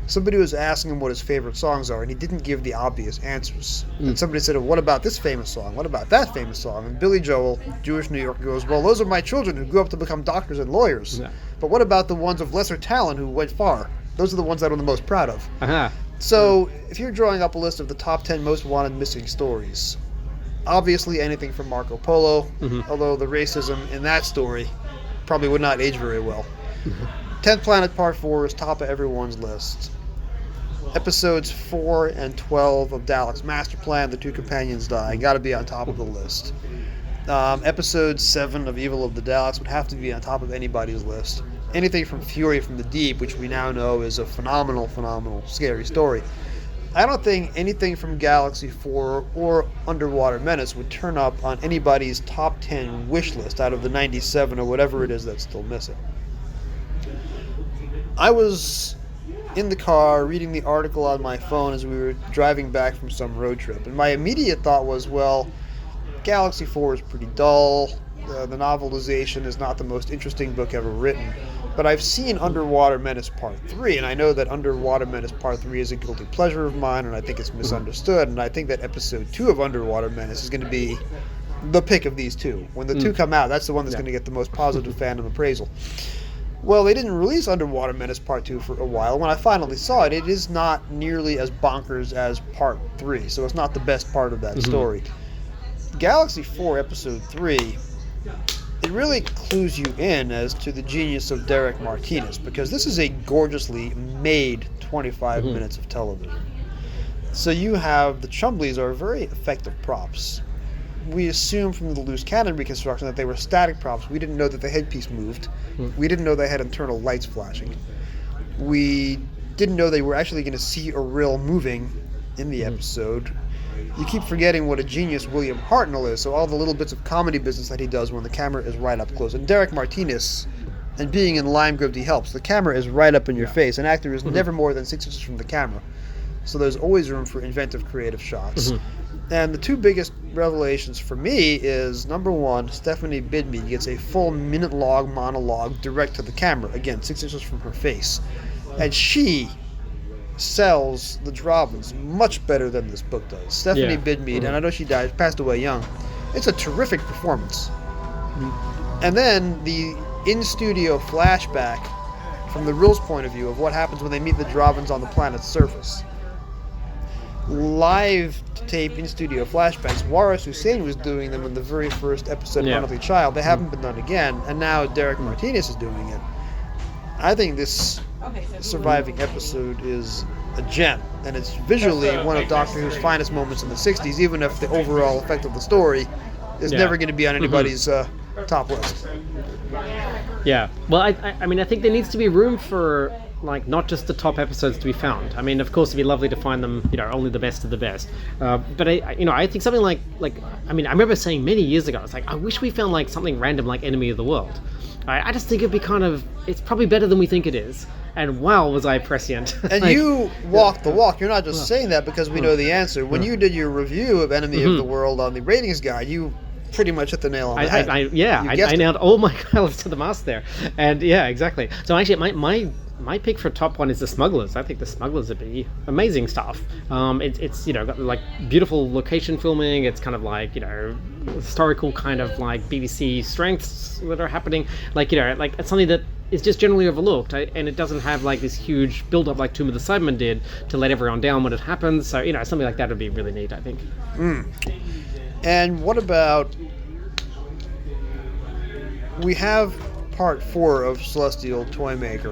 Somebody was asking him what his favorite songs are, and he didn't give the obvious answers. And somebody said, well, what about this famous song? What about that famous song? And Billy Joel, Jewish New Yorker, goes, well, those are my children who grew up to become doctors and lawyers. Yeah. But what about the ones of lesser talent who went far? those are the ones that I'm the most proud of. Uh-huh. So, if you're drawing up a list of the top 10 most wanted missing stories, obviously anything from Marco Polo, although the racism in that story probably would not age very well. 10th Planet Part 4 is top of everyone's list. Episodes 4 and 12 of Dalek's Master Plan, The Two Companions Die, got to be on top of the list. Episode 7 of Evil of the Daleks would have to be on top of anybody's list. Anything from Fury from the Deep, which we now know is a phenomenal, scary story. I don't think anything from Galaxy 4 or Underwater Menace would turn up on anybody's top 10 wish list out of the 97 or whatever it is that's still missing. I was in the car reading the article on my phone as we were driving back from some road trip, and my immediate thought was, well, Galaxy 4 is pretty dull. The novelization is not the most interesting book ever written. But I've seen Underwater Menace Part 3, and I know that Underwater Menace Part 3 is a guilty pleasure of mine, and I think it's misunderstood, and I think that Episode 2 of Underwater Menace is going to be the pick of these two. When the two come out, that's the one that's going to get the most positive fandom appraisal. Well, they didn't release Underwater Menace Part 2 for a while. When I finally saw it, it is not nearly as bonkers as Part 3, so it's not the best part of that story. Galaxy 4 Episode 3... it really clues you in as to the genius of Derek Martinez, because this is a gorgeously made 25 minutes of television. So you have, the Chumbleys are very effective props. We assume from the loose cannon reconstruction that they were static props. We didn't know that the headpiece moved. We didn't know they had internal lights flashing. We didn't know they were actually going to see a rill moving in the episode. You keep forgetting what a genius William Hartnell is, so all the little bits of comedy business that he does when the camera is right up close. And Derek Martinez, and being in Lime Grove helps. The camera is right up in your face. An actor is never more than 6 inches from the camera. So there's always room for inventive, creative shots. And the two biggest revelations for me is, number one, Stephanie Bidmead gets a full minute-long monologue direct to the camera. Again, 6 inches from her face. And she sells the Dravins much better than this book does. Stephanie Bidmead, and I know she passed away young. It's a terrific performance. And then the in-studio flashback from the Rill's point of view of what happens when they meet the Dravins on the planet's surface. Live tape in-studio flashbacks. Waris Hussein was doing them in the very first episode of Monthly Child. They haven't been done again, and now Derek Martinez is doing it. I think this surviving episode is a gem, and it's visually one of Doctor Who's finest moments in the 60s, even if the overall effect of the story is never going to be on anybody's top list. Yeah, well, I mean, I think there needs to be room for, like, not just the top episodes to be found. I mean, of course, it'd be lovely to find them, only the best of the best. But I think something like, I mean, I remember saying many years ago, it's like, I wish we found, like, something random like Enemy of the World. I just think it'd be it's probably better than we think it is. And wow, was I prescient. And you walk the walk. You're not just saying that because we know the answer. When you did your review of Enemy of the World on the ratings guide, you pretty much hit the nail on the head. I nailed all my colors to the mast there. And yeah, exactly. So actually, my pick for top one is The Smugglers. I think The Smugglers would be amazing stuff. It's got like beautiful location filming. It's kind of like historical kind of like BBC strengths that are happening. Like it's something that is just generally overlooked, and it doesn't have like this huge build up like Tomb of the Cybermen did to let everyone down when it happens. So something like that would be really neat, I think. And what about, we have part 4 of Celestial Toymaker.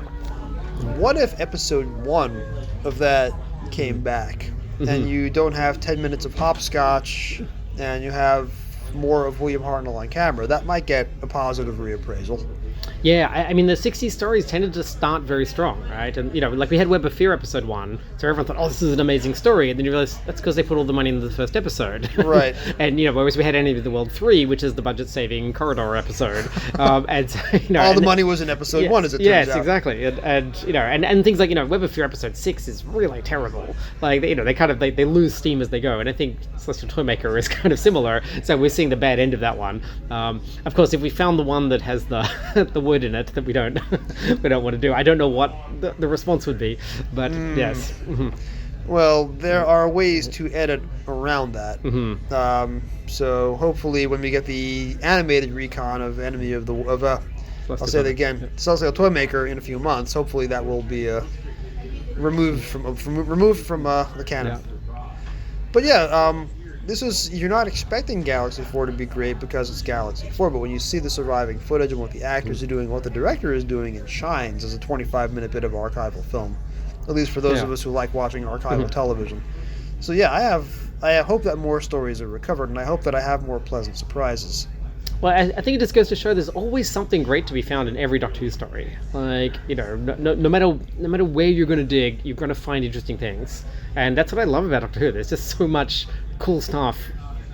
What if episode 1 of that came back and you don't have 10 minutes of hopscotch and you have more of William Hartnell on camera? That might get a positive reappraisal. Yeah, I mean, the 60s stories tended to start very strong, right? And, like we had Web of Fear episode 1, so everyone thought, oh, this is an amazing story, and then you realize that's because they put all the money into the first episode. Right. And, whereas we had Enemy of the World 3, which is the budget-saving corridor episode. And so, all the money was in episode 1, as it turns out. Yes, exactly. And things like, Web of Fear episode 6 is really terrible. Like, they lose steam as they go, and I think Celestial Toymaker is kind of similar, so we're seeing the bad end of that one. Of course, if we found the one that has the wood in it that we don't want to do, I don't know what the response would be, but yes. Well, there are ways to edit around that. So hopefully when we get the animated recon of Enemy of the I'll say it again, Celestial Toymaker in a few months, hopefully that will be removed from the canon. Yeah. But yeah, you're not expecting Galaxy 4 to be great because it's Galaxy 4, but when you see the surviving footage and what the actors are doing, what the director is doing, it shines as a 25-minute bit of archival film. At least for those of us who like watching archival television. So yeah, I hope that more stories are recovered, and I hope that I have more pleasant surprises. Well, I think it just goes to show there's always something great to be found in every Doctor Who story. Like, no matter where you're going to dig, you're going to find interesting things. And that's what I love about Doctor Who. There's just so much cool stuff,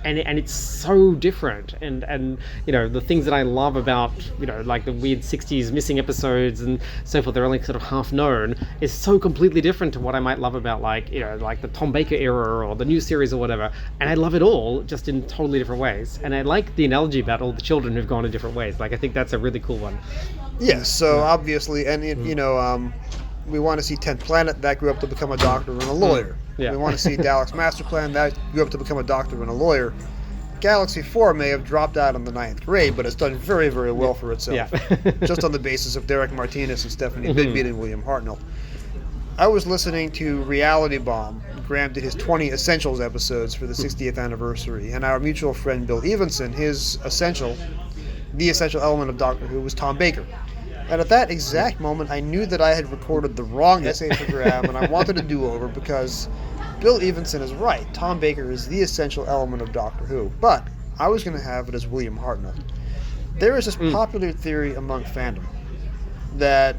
and it's so different. And the things that I love about, like the weird 60s missing episodes and so forth, they're only sort of half known, is so completely different to what I might love about like the Tom Baker era or the new series or whatever. And I love it all just in totally different ways. And I like the analogy about all the children who've gone in different ways. Like, I think that's a really cool one. Yes, so obviously, and we want to see 10th Planet, that grew up to become a doctor and a lawyer. Yeah. We want to see Dalek's Master Plan, that grew up to become a doctor and a lawyer. Galaxy 4 may have dropped out in the 9th grade, but it's done very, very well for itself. Yeah. Just on the basis of Derek Martinez and Stephanie Bigby and William Hartnell. I was listening to Reality Bomb. Graham did his 20 Essentials episodes for the 60th anniversary, and our mutual friend Bill Evenson, the essential element of Doctor Who was Tom Baker. And at that exact moment, I knew that I had recorded the wrong essay for Graham, and I wanted a do-over because Bill Evenson is right. Tom Baker is the essential element of Doctor Who, but I was going to have it as William Hartnell. There is this popular theory among fandom that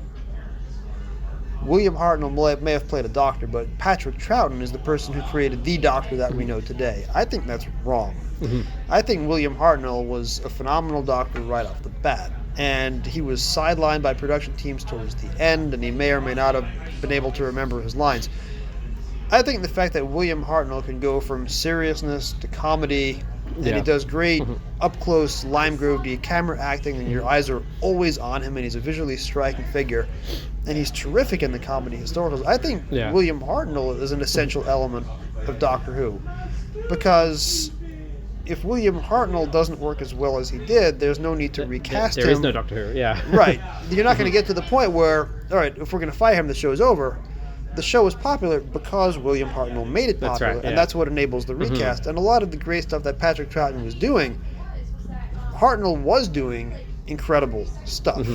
William Hartnell may have played a doctor, but Patrick Troughton is the person who created the Doctor that we know today. I think that's wrong. I think William Hartnell was a phenomenal doctor right off the bat. And he was sidelined by production teams towards the end, and he may or may not have been able to remember his lines. I think the fact that William Hartnell can go from seriousness to comedy, and he does great up-close Lime Grove camera acting, and your eyes are always on him, and he's a visually striking figure, and he's terrific in the comedy historicals. I think William Hartnell is an essential element of Doctor Who, because if William Hartnell doesn't work as well as he did, there's no need to recast him. There is no Doctor Who, yeah. Right. You're not going to get to the point where, all right, if we're going to fire him, the show's over. The show is popular because William Hartnell made it popular, right, and that's what enables the recast. And a lot of the great stuff that Patrick Troughton was doing, Hartnell was doing incredible stuff.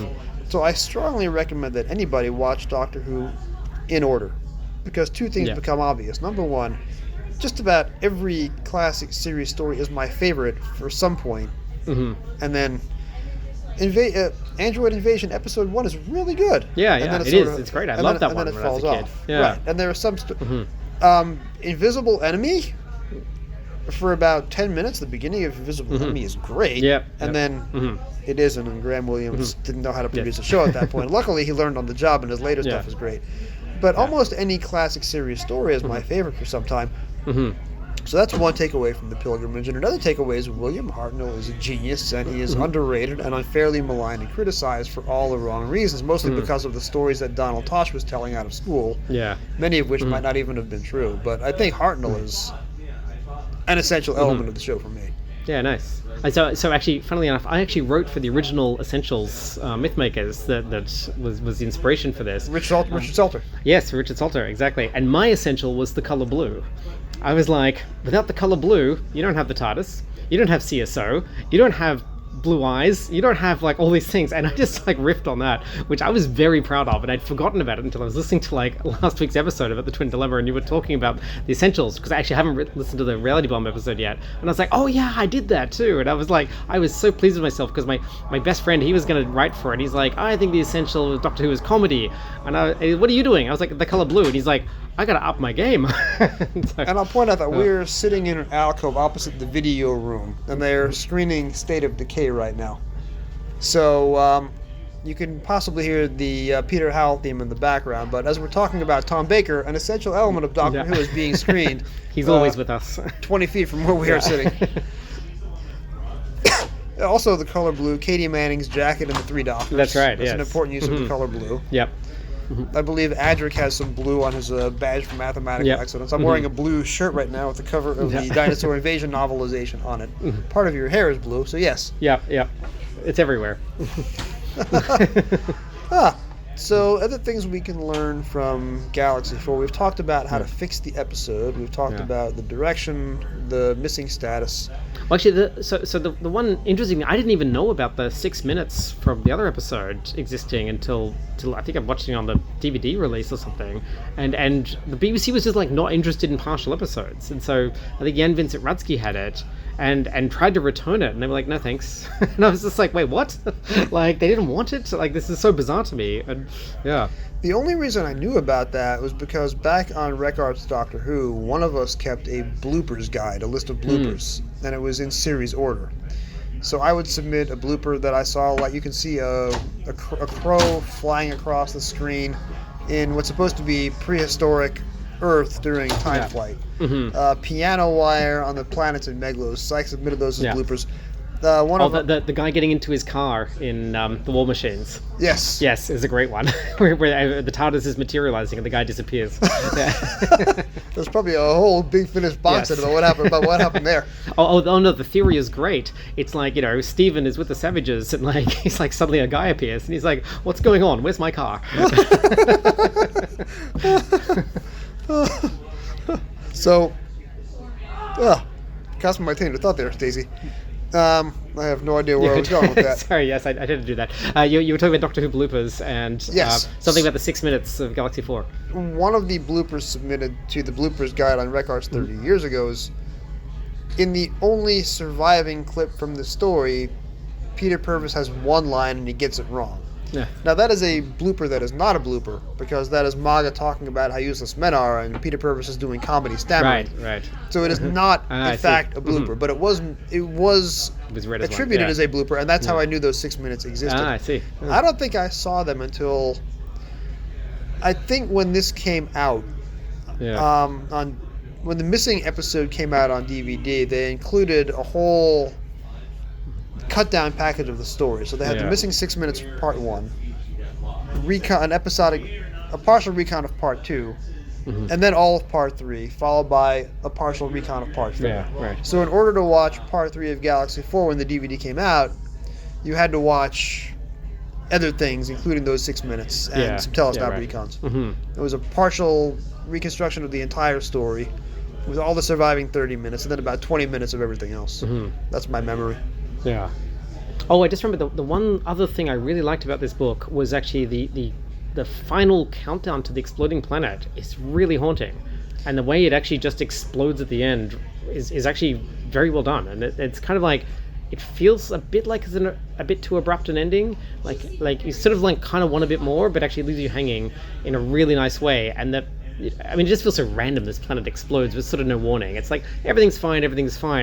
So I strongly recommend that anybody watch Doctor Who in order, because two things become obvious. Number one, just about every classic series story is my favorite for some point. And then Android Invasion Episode 1 is really good. Yeah, it is. It's great. I loved that one when I was a kid. Yeah. Right, and there are some... Invisible Enemy, for about 10 minutes, the beginning of Invisible Enemy is great. And then it isn't, and Graham Williams didn't know how to produce a show at that point. Luckily, he learned on the job, and his later stuff is great. But almost any classic series story is my favorite for some time. So that's one takeaway from The Pilgrimage. And another takeaway is William Hartnell is a genius, and he is underrated and unfairly maligned and criticized for all the wrong reasons, mostly because of the stories that Donald Tosh was telling out of school, many of which might not even have been true. But I think Hartnell is an essential element of the show for me. Yeah, nice. So actually, funnily enough, I actually wrote for the original Essentials Mythmakers that was the inspiration for this. Richard Salter. Yes, Richard Salter, exactly. And my essential was the color blue. I was like, without the color blue, you don't have the TARDIS, you don't have CSO, you don't have blue eyes, you don't have like all these things. And I just like riffed on that, which I was very proud of, and I'd forgotten about it until I was listening to like last week's episode about the Twin Dilemma, and you were talking about the Essentials, because I actually haven't listened to the Reality Bomb episode yet, and I was like, oh yeah, I did that too. And I was like, I was so pleased with myself, because my best friend, he was going to write for it, he's like, I think the essential Doctor Who is comedy, and what are you doing? I was like, the color blue, and he's like, I gotta up my game. And I'll point out that we're sitting in an alcove opposite the video room, and they're screening State of Decay right now. So you can possibly hear the Peter Howell theme in the background, but as we're talking about Tom Baker, an essential element of Doctor Who is being screened. He's always with us. 20 feet from where we are sitting. Also, the color blue, Katie Manning's jacket in The Three Doctors. That's right, That's an important use of the color blue. Yep. I believe Adric has some blue on his badge for mathematical excellence. I'm wearing a blue shirt right now with the cover of the Dinosaur Invasion novelization on it. Part of your hair is blue, so yes. Yeah. It's everywhere. So, other things we can learn from Galaxy 4. We've talked about how to fix the episode. We've talked about the direction, the missing status. Well, actually, the one interesting thing, I didn't even know about the 6 minutes from the other episode existing until I think I'm watching on the DVD release or something, and the BBC was just like not interested in partial episodes, and so I think Jan Vincent Radsky had it and tried to return it, and they were like, no thanks. And I was just like, wait, what? Like, they didn't want it? Like, this is so bizarre to me. And yeah. The only reason I knew about that was because back on Records Doctor Who, one of us kept a bloopers guide, a list of bloopers, and it was in series order. So I would submit a blooper that I saw, like you can see a crow flying across the screen in what's supposed to be prehistoric Earth during time flight. Piano wire on the planets in Meglos. So I submitted those as bloopers. The guy getting into his car in the War Machines. Yes. Yes, is a great one. where the TARDIS is materializing and the guy disappears. There's probably a whole big finished box set about what happened there. Oh no, the theory is great. It's like, Stephen is with the Savages and like he's like suddenly a guy appears and he's like, what's going on? Where's my car? So, cost me my train of thought there, Stacey. I have no idea where I was going with that. Sorry, yes, I didn't do that. You were talking about Doctor Who bloopers and something about the 6 minutes of Galaxy 4. One of the bloopers submitted to the bloopers guide on Records 30 years ago is, in the only surviving clip from the story, Peter Purvis has one line and he gets it wrong. Yeah. Now that is a blooper that is not a blooper, because that is Maga talking about how useless men are, and Peter Purvis is doing comedy stammering. Right. So it is not, in fact, a blooper, but it was attributed as a blooper, and that's how I knew those 6 minutes existed. I see. I don't think I saw them until, I think when this came out, when the missing episode came out on DVD, they included a whole cut down package of the story. So they had the missing 6 minutes from part 1, a partial recon of part 2, and then all of part 3, followed by a partial recon of part 4. Yeah, right. So in order to watch part 3 of Galaxy 4 when the DVD came out, you had to watch other things, including those 6 minutes and some telestop recons. It was a partial reconstruction of the entire story with all the surviving 30 minutes and then about 20 minutes of everything else. That's my memory. Yeah. Oh, I just remember the one other thing I really liked about this book was actually the final countdown to the exploding planet is really haunting, and the way it actually just explodes at the end is actually very well done, and it's kind of like, it feels a bit like it's a bit too abrupt an ending, like you sort of like kind of want a bit more, but actually leaves you hanging in a really nice way, and it just feels so random. This planet explodes with sort of no warning. It's like everything's fine, and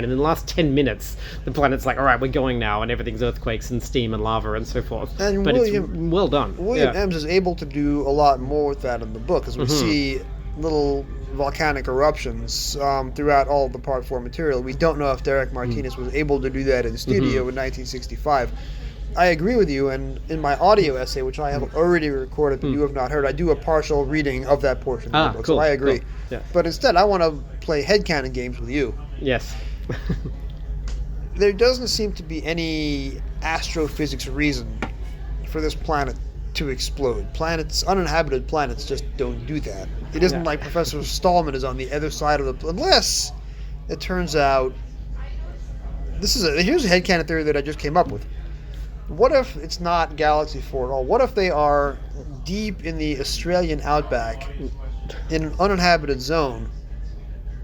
in the last 10 minutes, the planet's like, all right, we're going now, and everything's earthquakes and steam and lava and so forth. And but it's well done. William Ems is able to do a lot more with that in the book, as we see little volcanic eruptions throughout all of the Part 4 material. We don't know if Derek Martinez was able to do that in the studio in 1965. I agree with you, and in my audio essay, which I have already recorded but you have not heard, I do a partial reading of that portion of the book, cool, so I agree. Cool. Yeah. But instead, I want to play headcanon games with you. Yes. There doesn't seem to be any astrophysics reason for this planet to explode. Uninhabited planets just don't do that. It isn't like Professor Stallman is on the other side of the... Unless it turns out... Here's a headcanon theory that I just came up with. What if it's not Galaxy 4 at all? What if they are deep in the Australian outback in an uninhabited zone,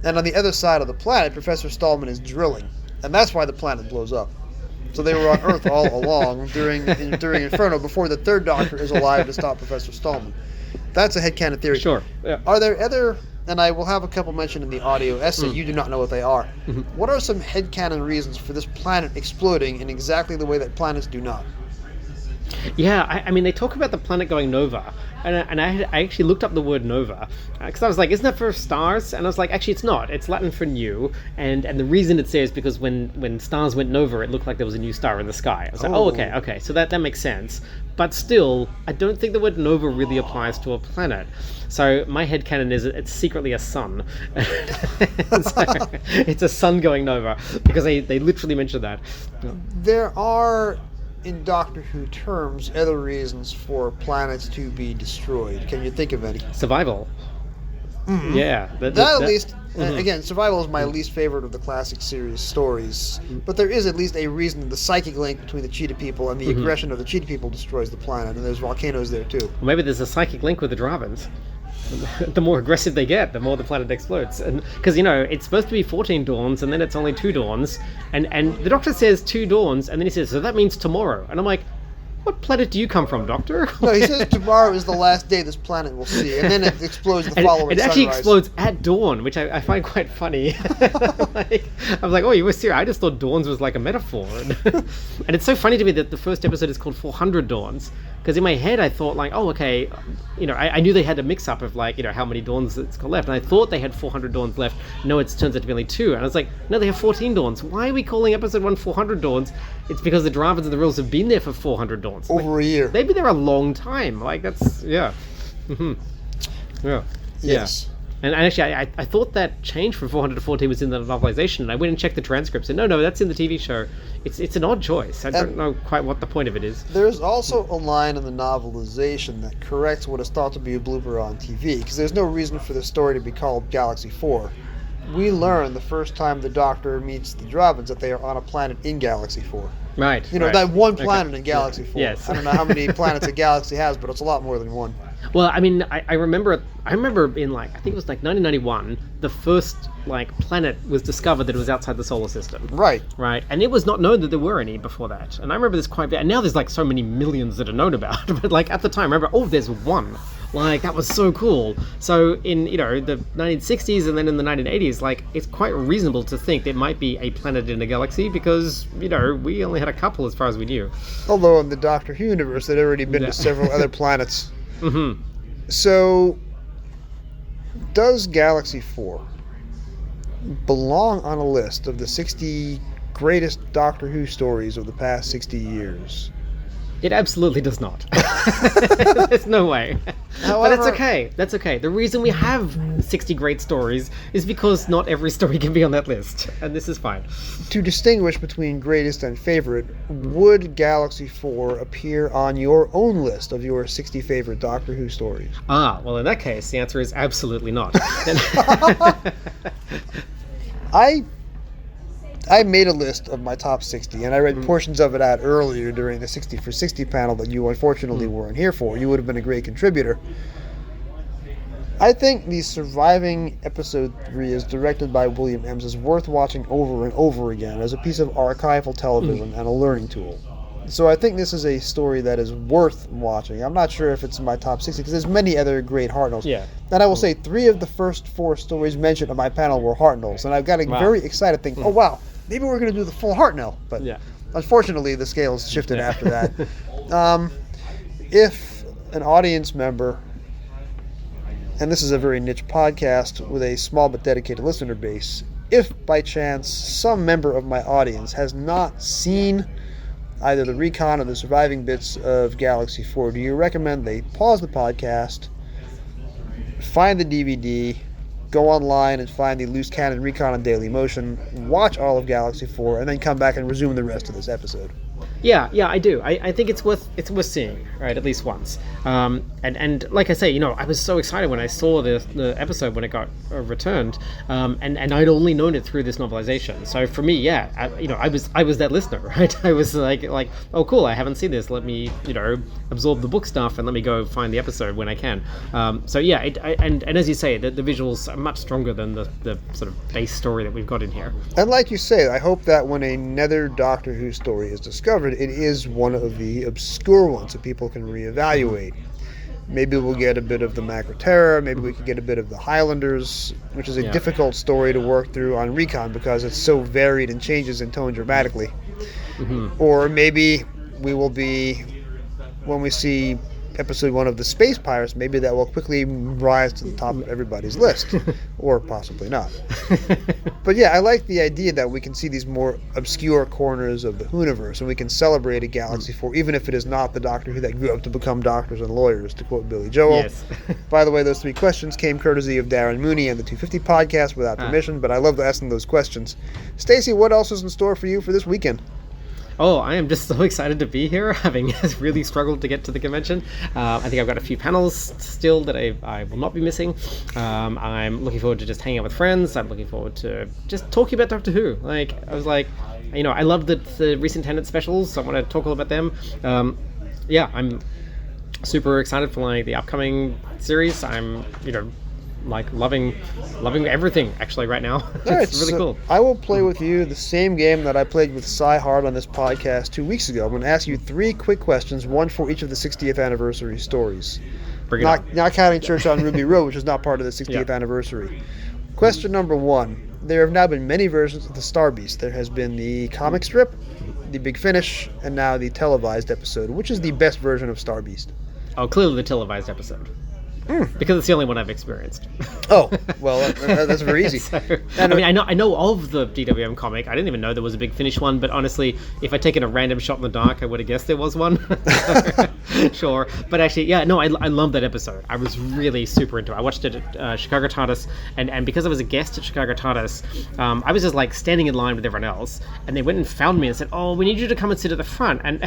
and on the other side of the planet, Professor Stallman is drilling, and that's why the planet blows up. So they were on Earth all along during Inferno, before the Third Doctor is alive to stop Professor Stallman. That's a headcanon theory. Sure. Yeah. Are there other... And I will have a couple mentioned in the audio essay. You do not know what they are. What are some headcanon reasons for this planet exploding in exactly the way that planets do not? Yeah, I mean, they talk about the planet going nova, and I actually looked up the word nova, because I was like, isn't that for stars? And I was like, actually, it's not. It's Latin for new, and the reason it's there is because when stars went nova, it looked like there was a new star in the sky. I was like, okay, so that makes sense. But still, I don't think the word nova really applies to a planet. So my headcanon is it's secretly a sun. So it's a sun going nova, because they literally mention that. There are in Doctor Who terms, other reasons for planets to be destroyed? Can you think of any? Survival. Yeah. That at least, again, survival is my least favorite of the classic series stories. But there is at least a reason that the psychic link between the cheetah people and the aggression of the cheetah people destroys the planet, and there's volcanoes there too. Well, maybe there's a psychic link with the Dravens. The more aggressive they get, the more the planet explodes. And because it's supposed to be 14 dawns, and then it's only 2 dawns, and the Doctor says 2 dawns, and then he says, so that means tomorrow. And I'm like, what planet do you come from, Doctor? No, he says tomorrow is the last day this planet will see, and then it explodes the following It actually sunrise. explodes at dawn, which I find quite funny. I was like, oh, you were serious? I just thought dawns was like a metaphor. And it's so funny to me that the first episode is called 400 Dawns, because in my head I thought like, oh, okay, I knew they had a mix-up of like, how many dawns it's got left, and I thought they had 400 dawns left. No, it turns out to be only 2, and I was like, no, they have 14 dawns. Why are we calling episode 1 400 Dawns? It's because the Dravens and the Rills have been there for 400 dawns. Over a year. They've been there a long time. Like, that's, yeah. Yeah. Yes. And actually, I thought that change from 400 to 14 was in the novelization, and I went and checked the transcripts, and no, that's in the TV show. It's an odd choice. I don't know quite what the point of it is. There's also a line in the novelization that corrects what is thought to be a blooper on TV, because there's no reason for the story to be called Galaxy 4. We learn the first time the Doctor meets the Dravens that they are on a planet in Galaxy 4. Right. That one planet in Galaxy 4. Yes. I don't know how many planets a galaxy has, but it's a lot more than one. Well, I mean, I remember in like, I think it was like 1991, the first like planet was discovered that it was outside the solar system. Right. Right. And it was not known that there were any before that. And I remember this quite bad. And now there's like so many millions that are known about. But like at the time, I remember, oh, there's one. Like, that was so cool. So in, the 1960s and then in the 1980s, like, it's quite reasonable to think there might be a planet in a galaxy because, we only had a couple as far as we knew. Although in the Doctor Who universe, they'd already been to several other planets. Mm-hmm. So, does Galaxy 4 belong on a list of the 60 greatest Doctor Who stories of the past 60 years? It absolutely does not. There's no way. However, but that's okay. That's okay. The reason we have 60 great stories is because not every story can be on that list. And this is fine. To distinguish between greatest and favorite, would Galaxy 4 appear on your own list of your 60 favorite Doctor Who stories? Well, in that case, the answer is absolutely not. I made a list of my top 60, and I read portions of it out earlier during the 60 for 60 panel that you unfortunately weren't here for. You would have been a great contributor. I think the surviving episode 3 is directed by William Ems is worth watching over and over again as a piece of archival television and a learning tool. So I think this is a story that is worth watching. I'm not sure if it's in my top 60 because there's many other great Hartnells. Yeah. And I will say 3 of the first 4 stories mentioned on my panel were Hartnells, and I've got a very excited thing. Oh wow, maybe we're going to do the full Hartnell, but unfortunately the scales shifted after that. If an audience member, and this is a very niche podcast with a small but dedicated listener base, if by chance some member of my audience has not seen either the recon or the surviving bits of Galaxy 4, do you recommend they pause the podcast, find the DVD, go online and find the Loose Cannon Recon on Daily Motion, watch all of Galaxy 4, and then come back and resume the rest of this episode? Yeah, I do. I think it's worth seeing, right, at least once. And like I say, I was so excited when I saw the episode when it got returned, and I'd only known it through this novelization. So for me, I was that listener, right? I was like, oh cool, I haven't seen this. Let me, absorb the book stuff and let me go find the episode when I can. So yeah, and as you say, the visuals are much stronger than the sort of base story that we've got in here. And like you say, I hope that when another Doctor Who story is discovered, it is one of the obscure ones that people can reevaluate. Maybe we'll get a bit of the Macra Terror, maybe we could get a bit of the Highlanders, which is a difficult story to work through on Recon because it's so varied and changes in tone dramatically. Or maybe we will be, when we see episode 1 of the Space Pirates, maybe that will quickly rise to the top of everybody's list. Or possibly not. But yeah, I like the idea that we can see these more obscure corners of the Whoniverse, and we can celebrate a Galaxy 4, even if it is not the Doctor Who that grew up to become doctors and lawyers, to quote Billy Joel. Yes. By the way, those 3 questions came courtesy of Darren Mooney and the 250 podcast without permission, but I love asking those questions. Stacey, what else is in store for you for this weekend? Oh, I am just so excited to be here, having really struggled to get to the convention. I think I've got a few panels still that I will not be missing. I'm looking forward to just hanging out with friends. I'm looking forward to just talking about Doctor Who. Like, I was like, I love the recent Tennant specials, so I want to talk all about them. Yeah, I'm super excited for like the upcoming series. I'm, like loving everything actually right now. It's really cool. I will play with you the same game that I played with Cy Hard on this podcast 2 weeks ago. I'm going to ask you 3 quick questions, one for each of the 60th anniversary stories. Not counting Church on Ruby Road, which is not part of the 60th anniversary. Question number 1. There have now been many versions of the Star Beast. There has been the comic strip, the Big Finish, and now the televised episode. Which is the best version of Star Beast? Oh, clearly the televised episode. Because it's the only one I've experienced. Oh, well, that's very easy. I know of the DWM comic. I didn't even know there was a Big Finish one, but honestly, if I'd taken a random shot in the dark, I would have guessed there was one. Sure. But actually, I love that episode. I was really super into it. I watched it at Chicago TARDIS, and because I was a guest at Chicago TARDIS, I was just like standing in line with everyone else, and they went and found me and said, "Oh, we need you to come and sit at the front." And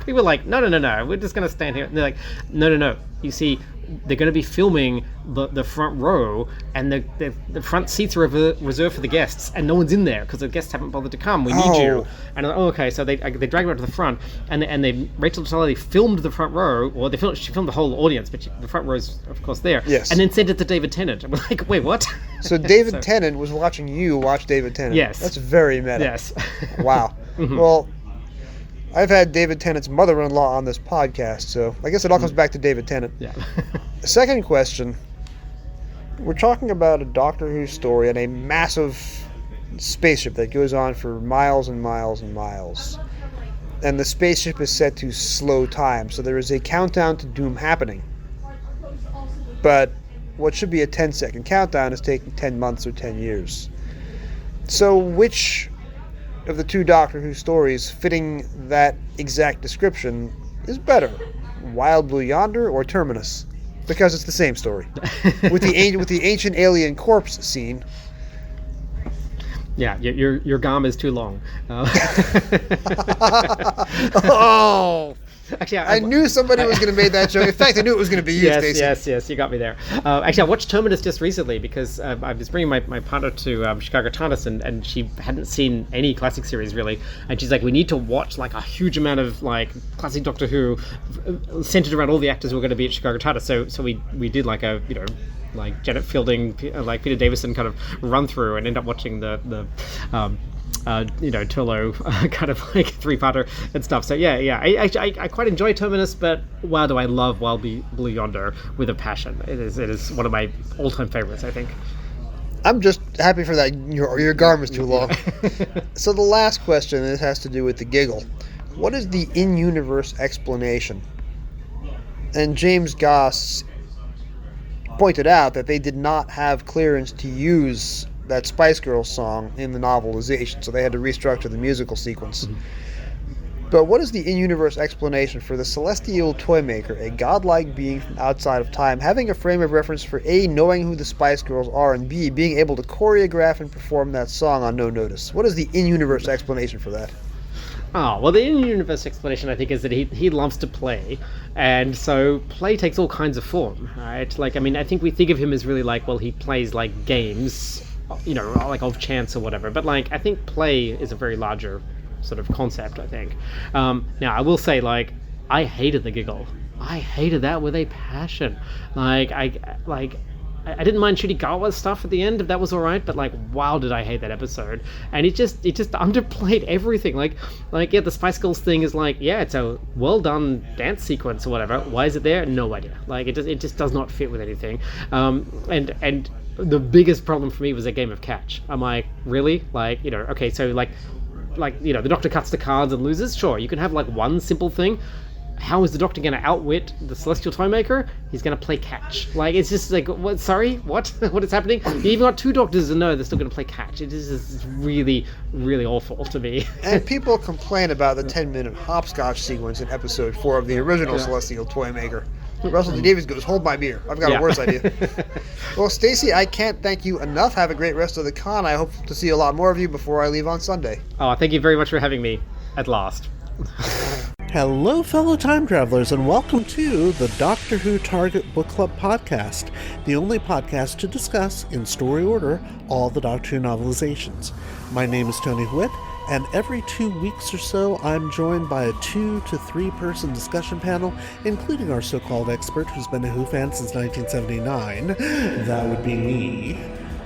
we were like, No, we're just going to stand here. And they're like, No. You see, they're going to be filming the front row, and the front seats are reserved for the guests, and no one's in there because the guests haven't bothered to come. We need you. And I'm like, okay, so they dragged me out to the front, and Rachel Talalay filmed the front row, or she filmed the whole audience, but the front row's of course there. Yes. And then sent it to David Tennant. I'm like, wait, what? So David Tennant was watching you watch David Tennant. Yes. That's very meta. Yes. Wow. Mm-hmm. Well, I've had David Tennant's mother-in-law on this podcast, so I guess it all comes back to David Tennant. Yeah. Second question. We're talking about a Doctor Who story and a massive spaceship that goes on for miles and miles and miles. And the spaceship is set to slow time, so there is a countdown to doom happening. But what should be a 10-second countdown is taking 10 months or 10 years. So which of the 2 Doctor Who stories fitting that exact description is better? Wild Blue Yonder or Terminus? Because it's the same story. with the ancient alien corpse scene. Yeah, your gum is too long. Oh! Actually, I knew somebody was going to make that joke. In fact, I knew it was going to be you, Stacey. Yes, you got me there. Actually, I watched Terminus just recently because I was bringing my partner to Chicago TARDIS, and she hadn't seen any classic series really, and she's like, we need to watch like a huge amount of like classic Doctor Who centered around all the actors who are going to be at Chicago TARDIS. So we did like a like Janet Fielding, like Peter Davison kind of run through, and end up watching the Turlo kind of like 3-parter and stuff. So yeah, I quite enjoy Terminus, but wow, do I love Wild Blue Yonder with a passion. It is one of my all-time favorites, I think. I'm just happy for that. Your garm is too long. So the last question, this has to do with the giggle. What is the in-universe explanation? And James Goss pointed out that they did not have clearance to use that Spice Girls song in the novelization, so they had to restructure the musical sequence. Mm-hmm. But what is the in-universe explanation for the celestial toymaker, a godlike being from outside of time, having a frame of reference for A, knowing who the Spice Girls are, and B, being able to choreograph and perform that song on no notice? What is the in-universe explanation for that? Oh, well, the in-universe explanation, I think, is that he loves to play, and so play takes all kinds of form, right? Like, I mean, I think we think of him as really like, well, he plays like games, like of chance or whatever, but like, I think play is a very larger sort of concept, I think. Now, I will say, like, I hated the giggle. I hated that with a passion. I didn't mind Ncuti Gatwa's stuff at the end, that was alright, but like, wow, did I hate that episode. And it just underplayed everything. Like yeah, the Spice Girls thing is like, yeah, it's a well done dance sequence or whatever. Why is it there? No idea. Like, it just does not fit with anything. And the biggest problem for me was a game of catch. I'm like, really? Like, okay, so like the Doctor cuts the cards and loses. Sure, you can have like one simple thing. How is the Doctor going to outwit the Celestial Toymaker? He's going to play catch. Like, it's just like, what? Sorry, what? What is happening? You even got 2 Doctors to know they're still going to play catch. It is just really, really awful to me. And people complain about the 10-minute hopscotch sequence in episode 4 of the original Celestial Toymaker. Russell T. Davies goes, hold my beer. I've got a worse idea. Well, Stacey, I can't thank you enough. Have a great rest of the con. I hope to see a lot more of you before I leave on Sunday. Oh, thank you very much for having me. at last. Hello, fellow time travelers, and welcome to the Doctor Who Target Book Club podcast, the only podcast to discuss, in story order, all the Doctor Who novelizations. My name is Tony Whitt, and every 2 weeks or so, I'm joined by a 2 to 3 person discussion panel, including our so-called expert who's been a Who fan since 1979. That would be me.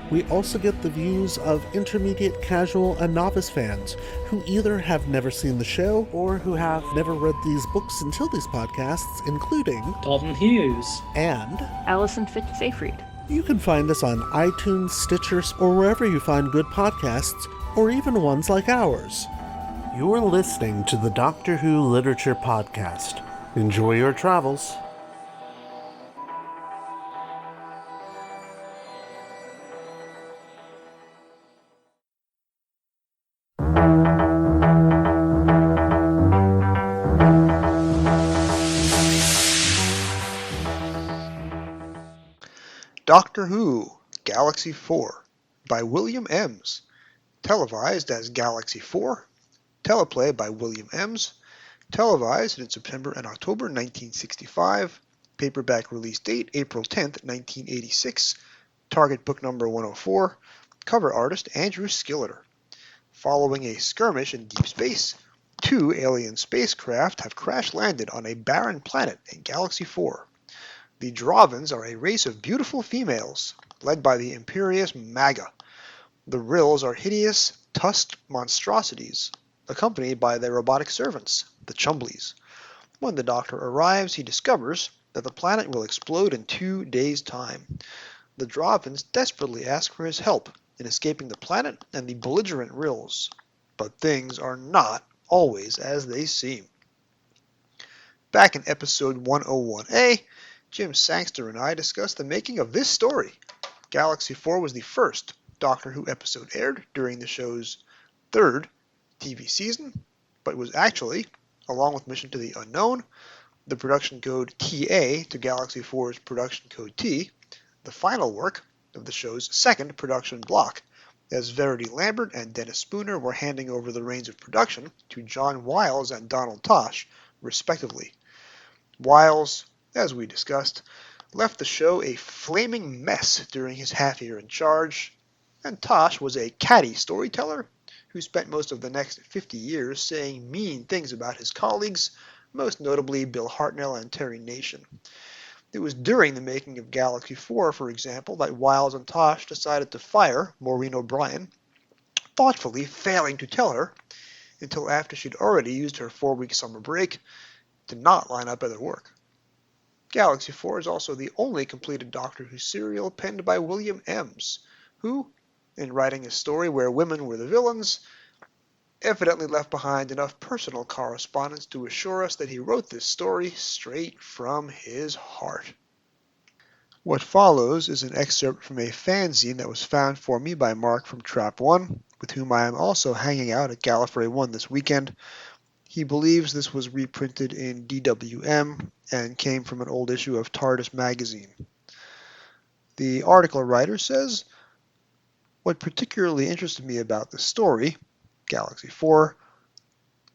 We also get the views of intermediate, casual, and novice fans who either have never seen the show or who have never read these books until these podcasts, including Dalton Hughes and Alison Fitz-Seyfried. You can find us on iTunes, Stitcher, or wherever you find good podcasts, or even ones like ours. You're listening to the Doctor Who Literature Podcast. Enjoy your travels. Doctor Who, Galaxy 4, by William Ems. Televised as Galaxy 4. Teleplay by William Ems. Televised in September and October 1965. Paperback release date April 10th, 1986. Target book number 104. Cover artist Andrew Skilleter. Following a skirmish in deep space, 2 alien spacecraft have crash-landed on a barren planet in Galaxy 4. The Dravens are a race of beautiful females, led by the imperious Maga. The Rills are hideous, tusked monstrosities, accompanied by their robotic servants, the Chumbleys. When the Doctor arrives, he discovers that the planet will explode in 2 days' time. The Dravens desperately ask for his help in escaping the planet and the belligerent Rills. But things are not always as they seem. Back in episode 101A, Jim Sangster and I discussed the making of this story. Galaxy 4 was the first Doctor Who episode aired during the show's 3rd TV season, but was actually, along with Mission to the Unknown, the production code TA to Galaxy 4's production code T, the final work of the show's 2nd production block, as Verity Lambert and Dennis Spooner were handing over the reins of production to John Wiles and Donald Tosh, respectively. Wiles, as we discussed, left the show a flaming mess during his half year in charge, and Tosh was a catty storyteller who spent most of the next 50 years saying mean things about his colleagues, most notably Bill Hartnell and Terry Nation. It was during the making of Galaxy 4, for example, that Wiles and Tosh decided to fire Maureen O'Brien, thoughtfully failing to tell her, until after she'd already used her 4-week summer break, to not line up other work. Galaxy 4 is also the only completed Doctor Who serial penned by William Ems, who, in writing a story where women were the villains, evidently left behind enough personal correspondence to assure us that he wrote this story straight from his heart. What follows is an excerpt from a fanzine that was found for me by Mark from Trap One, with whom I am also hanging out at Gallifrey One this weekend. He believes this was reprinted in DWM and came from an old issue of TARDIS magazine. The article writer says, "What particularly interested me about the story, Galaxy 4,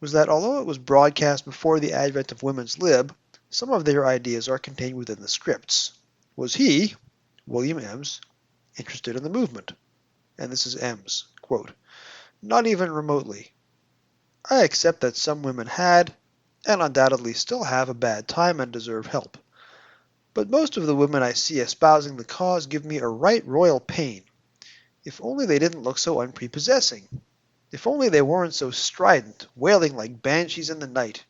was that although it was broadcast before the advent of Women's Lib, some of their ideas are contained within the scripts. Was he, William Ems, interested in the movement?" And this is Ems, quote, "Not even remotely. I accept that some women had, and undoubtedly still have, a bad time and deserve help. But most of the women I see espousing the cause give me a right royal pain. If only they didn't look so unprepossessing. If only they weren't so strident, wailing like banshees in the night.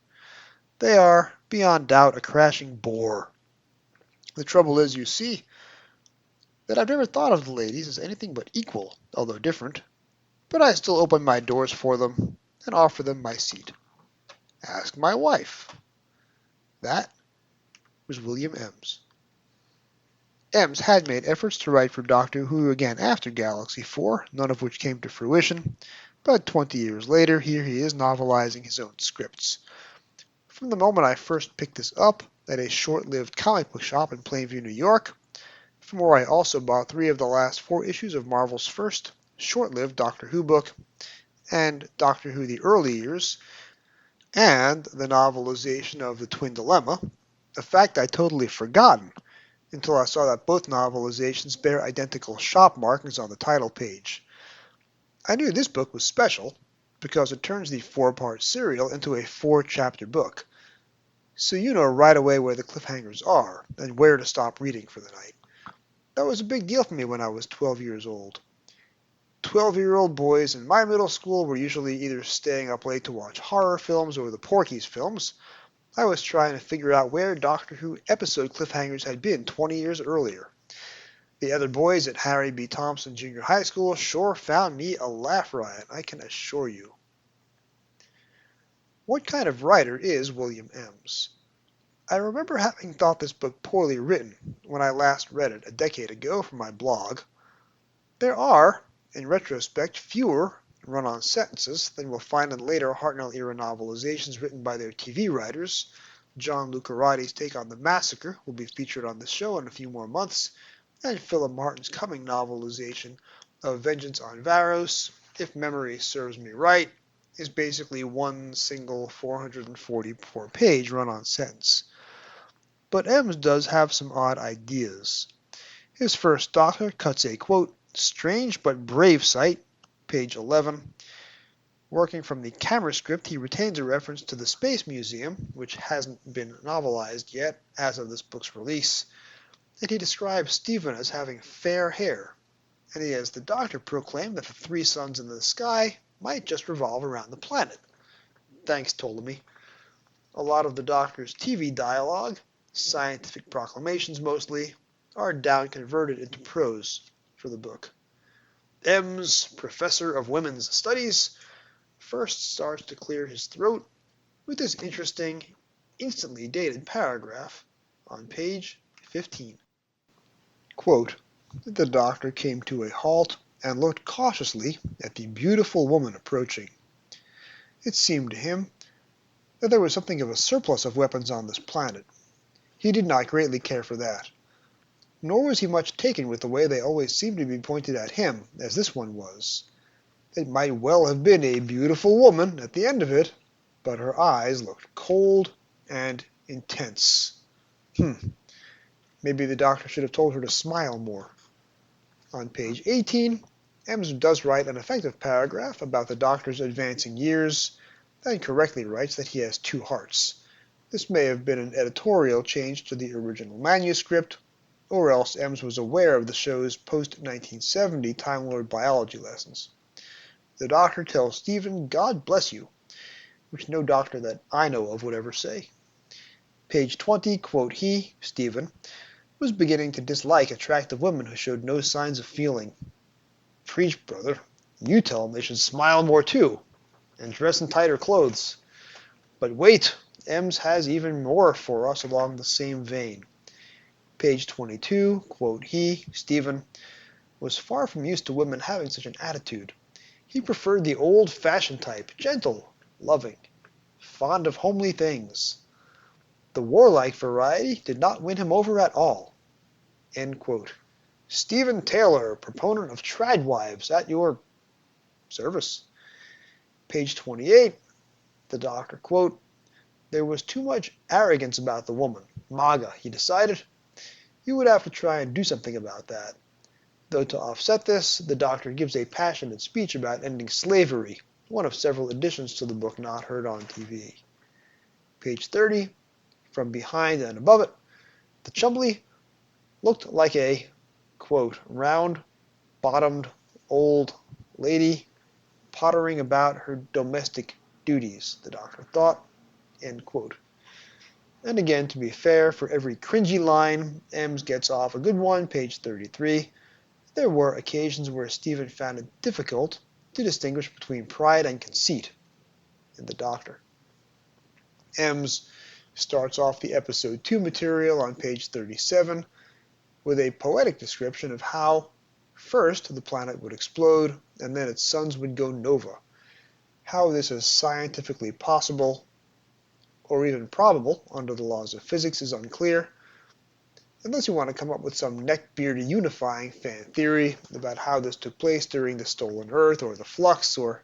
They are, beyond doubt, a crashing bore. The trouble is, you see, that I've never thought of the ladies as anything but equal, although different. But I still open my doors for them and offer them my seat. Ask my wife." That was William Ems. Ems had made efforts to write for Doctor Who again after Galaxy 4, none of which came to fruition, but 20 years later, here he is novelizing his own scripts. From the moment I first picked this up at a short-lived comic book shop in Plainview, New York, from where I also bought 3 of the last 4 issues of Marvel's first short-lived Doctor Who book, and Doctor Who the Early Years, and the novelization of The Twin Dilemma, a fact I'd totally forgotten until I saw that both novelizations bear identical shop markings on the title page. I knew this book was special because it turns the 4-part serial into a 4-chapter book, so you know right away where the cliffhangers are and where to stop reading for the night. That was a big deal for me when I was 12 years old. 12-year-old boys in my middle school were usually either staying up late to watch horror films or the Porky's films. I was trying to figure out where Doctor Who episode cliffhangers had been 20 years earlier. The other boys at Harry B. Thompson Junior High School sure found me a laugh riot, I can assure you. What kind of writer is William Ems? I remember having thought this book poorly written when I last read it a decade ago for my blog. There are, in retrospect, fewer run-on sentences than we'll find in later Hartnell-era novelizations written by their TV writers. John Lucarati's take on the massacre will be featured on the show in a few more months, and Philip Martin's coming novelization of Vengeance on Varos, if memory serves me right, is basically one single 444-page run-on sentence. But Ems does have some odd ideas. His first Doctor cuts a, quote, strange but brave sight, page 11. Working from the camera script, he retains a reference to the Space Museum, which hasn't been novelized yet as of this book's release, and he describes Stephen as having fair hair, and he has the Doctor proclaim that the 3 suns in the sky might just revolve around the planet. Thanks, Ptolemy. A lot of the Doctor's TV dialogue, scientific proclamations mostly, are down-converted into prose for the book. Ems, professor of women's studies, first starts to clear his throat with this interesting, instantly dated paragraph on page 15. Quote, the Doctor came to a halt and looked cautiously at the beautiful woman approaching. It seemed to him that there was something of a surplus of weapons on this planet. He did not greatly care for that. Nor was he much taken with the way they always seemed to be pointed at him, as this one was. It might well have been a beautiful woman at the end of it, but her eyes looked cold and intense. Maybe the Doctor should have told her to smile more. On page 18, Ems does write an effective paragraph about the Doctor's advancing years, and correctly writes that he has 2 hearts. This may have been an editorial change to the original manuscript, or else Ems was aware of the show's post-1970 Time Lord biology lessons. The Doctor tells Stephen, God bless you, which no doctor that I know of would ever say. Page 20, quote, he, Stephen, was beginning to dislike attractive women who showed no signs of feeling. Preach, brother. You tell them they should smile more too, and dress in tighter clothes. But wait, Ems has even more for us along the same vein. Page 22, quote, he, Stephen, was far from used to women having such an attitude. He preferred the old-fashioned type, gentle, loving, fond of homely things. The warlike variety did not win him over at all. End quote. Stephen Taylor, proponent of tradwives, at your service. Page 28, the Doctor, quote, there was too much arrogance about the woman. MAGA, he decided. You would have to try and do something about that. Though to offset this, the Doctor gives a passionate speech about ending slavery, one of several additions to the book not heard on TV. Page 30, from behind and above it, the Chumbly looked like a, quote, round-bottomed old lady pottering about her domestic duties, the Doctor thought, end quote. And again, to be fair, for every cringy line, Ems gets off a good one, page 33. There were occasions where Stephen found it difficult to distinguish between pride and conceit in the Doctor. Ems starts off the episode 2 material on page 37 with a poetic description of how first the planet would explode and then its suns would go nova. How this is scientifically possible or even probable under the laws of physics is unclear, unless you want to come up with some neck-beardy unifying fan theory about how this took place during the stolen Earth or the flux, or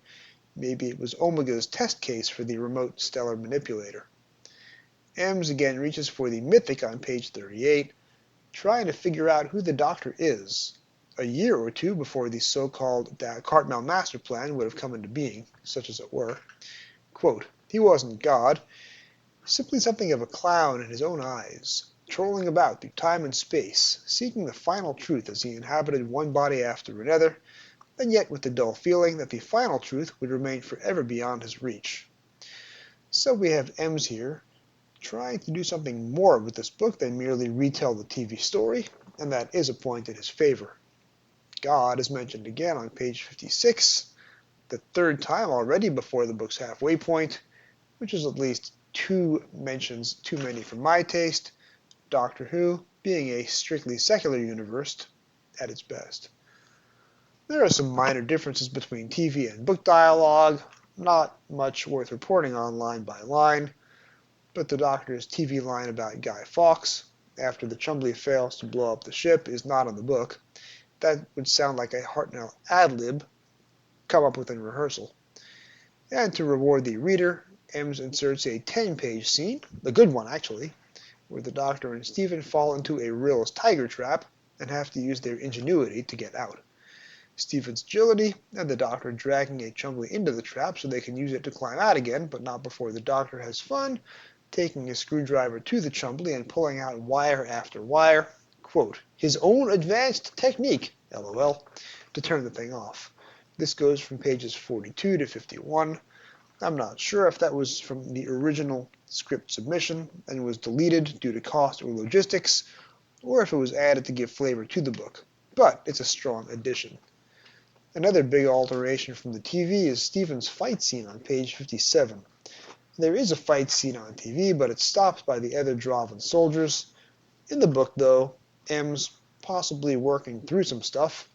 Maybe it was Omega's test case for the remote stellar manipulator. Ems again reaches for the mythic on page 38, trying to figure out who the Doctor is, a year or two before the so-called Cartmel master plan would have come into being, such as it were. Quote, he wasn't God, simply something of a clown in his own eyes, trolling about through time and space, seeking the final truth as he inhabited one body after another, and yet with the dull feeling that the final truth would remain forever beyond his reach. So we have Ems here, trying to do something more with this book than merely retell the TV story, and that is a point in his favor. God is mentioned again on page 56, the third time already before the book's halfway point, which is at least 2 mentions too many for my taste, Doctor Who being a strictly secular universe at its best. There are some minor differences between TV and book dialogue, not much worth reporting on line by line, but the Doctor's TV line about Guy Fawkes, after the Chumley fails to blow up the ship, is not in the book. That would sound like a Hartnell ad-lib come up with in rehearsal. And to reward the reader, Ems inserts a 10-page scene, a good one actually, where the Doctor and Stephen fall into a Rill's tiger trap and have to use their ingenuity to get out. Stephen's agility and the Doctor dragging a Chumley into the trap so they can use it to climb out again, but not before the Doctor has fun, taking a screwdriver to the Chumley and pulling out wire after wire, quote, his own advanced technique, LOL, to turn the thing off. This goes from pages 42 to 51. I'm not sure if that was from the original script submission and was deleted due to cost or logistics, or if it was added to give flavor to the book, but it's a strong addition. Another big alteration from the TV is Stephen's fight scene on page 57. There is a fight scene on TV, but it's stopped by the other Dravan soldiers. In the book, though, Ems possibly working through some stuff,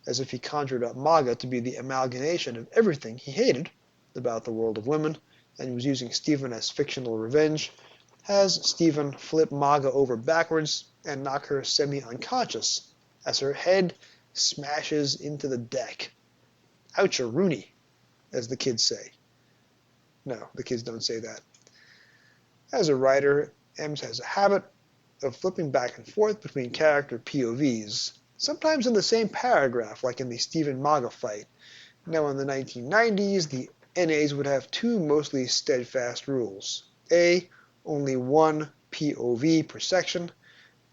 as if he conjured up Maga to be the amalgamation of everything he hated about the world of women, and was using Stephen as fictional revenge, has Stephen flip Maga over backwards and knock her semi-unconscious as her head smashes into the deck. Ouch-a-rooney, as the kids say. No, the kids don't say that. As a writer, Ems has a habit of flipping back and forth between character POVs, sometimes in the same paragraph, like in the Stephen Maga fight. Now, in the 1990s, the NAs would have 2 mostly steadfast rules. A, only 1 POV per section,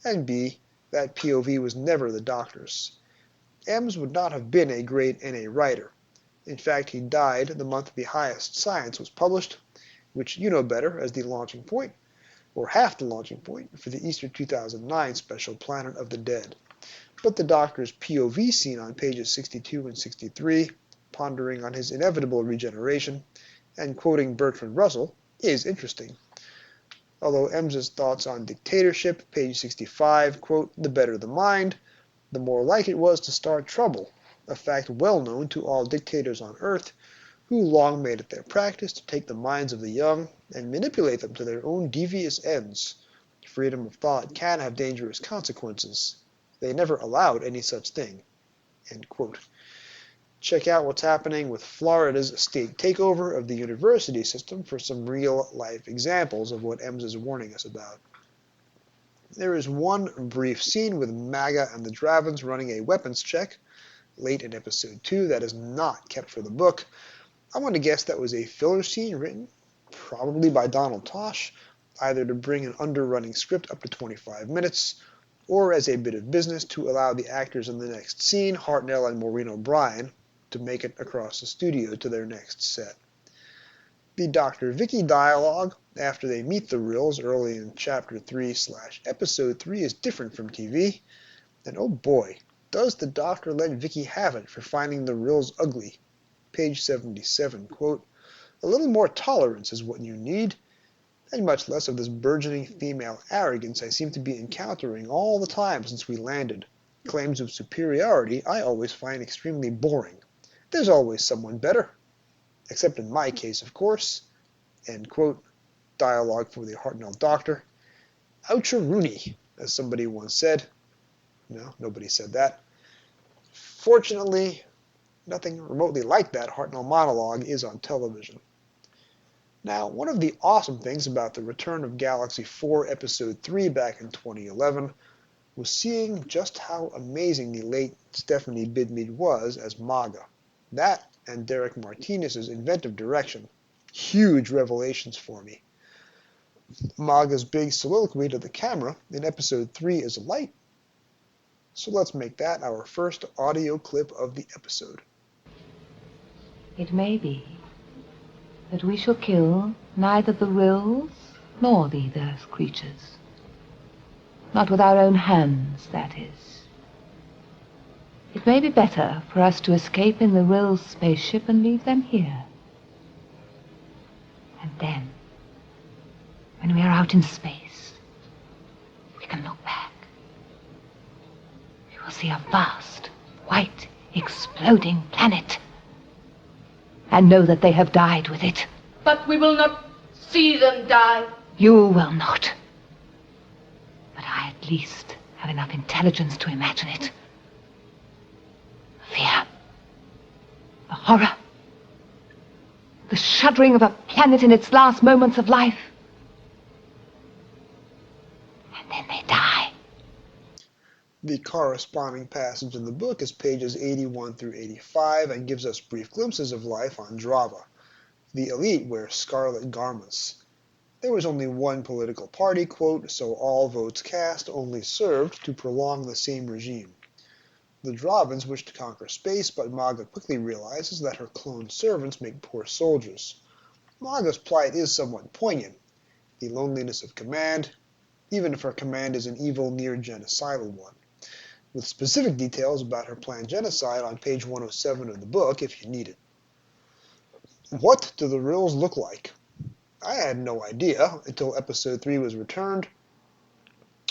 and B, that POV was never the Doctor's. Ems would not have been a great NA writer. In fact, he died the month the highest science was published, which you know better as the launching point, or half the launching point, for the Easter 2009 special Planet of the Dead. But the Doctor's POV scene on pages 62 and 63, pondering on his inevitable regeneration, and quoting Bertrand Russell, is interesting. Although Ems's thoughts on dictatorship, page 65, quote, the better the mind, the more like it was to start trouble, a fact well known to all dictators on Earth, who long made it their practice to take the minds of the young and manipulate them to their own devious ends. Freedom of thought can have dangerous consequences. They never allowed any such thing. End quote. Check out what's happening with Florida's state takeover of the university system for some real-life examples of what Ems is warning us about. There is one brief scene with Maga and the Dravans running a weapons check late in episode 2 that is not kept for the book. I want to guess that was a filler scene written, probably by Donald Tosh, either to bring an underrunning script up to 25 minutes, or as a bit of business to allow the actors in the next scene, Hartnell and Maureen O'Brien, to make it across the studio to their next set. The Dr. Vicky dialogue after they meet the Rills early in Chapter 3/Episode 3 is different from TV, and oh boy, does the Doctor let Vicky have it for finding the Rills ugly. Page 77, quote, a little more tolerance is what you need, and much less of this burgeoning female arrogance I seem to be encountering all the time since we landed. Claims of superiority I always find extremely boring. There's always someone better. Except in my case, of course. End quote. Dialogue for the Hartnell Doctor. Ouch-a-rooney, as somebody once said. No, nobody said that. Fortunately, Nothing remotely like that Hartnell monologue is on television. Now, one of the awesome things about the return of Galaxy 4 Episode 3 back in 2011 was seeing just how amazing the late Stephanie Bidmead was as Maga. That and Derek Martinez's inventive direction. Huge revelations for me. Maga's big soliloquy to the camera in Episode 3 is light, so let's make that our first audio clip of the episode. It may be that we shall kill neither the rills nor these earth creatures. Not with our own hands, that is. It may be better for us to escape in the rills spaceship and leave them here. And then, when we are out in space, we can look back. We will see a vast, white, exploding planet, and know that they have died with it. But we will not see them die. You will not. But I at least have enough intelligence to imagine it. Fear. The horror. The shuddering of a planet in its last moments of life. And then they die. The corresponding passage in the book is pages 81 through 85 and gives us brief glimpses of life on Drava. The elite wear scarlet garments. There was only one political party, quote, so all votes cast only served to prolong the same regime. The Dravans wish to conquer space, but Maga quickly realizes that her cloned servants make poor soldiers. Maga's plight is somewhat poignant. The loneliness of command, even if her command is an evil, near-genocidal one. With specific details about her planned genocide on page 107 of the book, if you need it. What do the rills look like? I had no idea until Episode 3 was returned,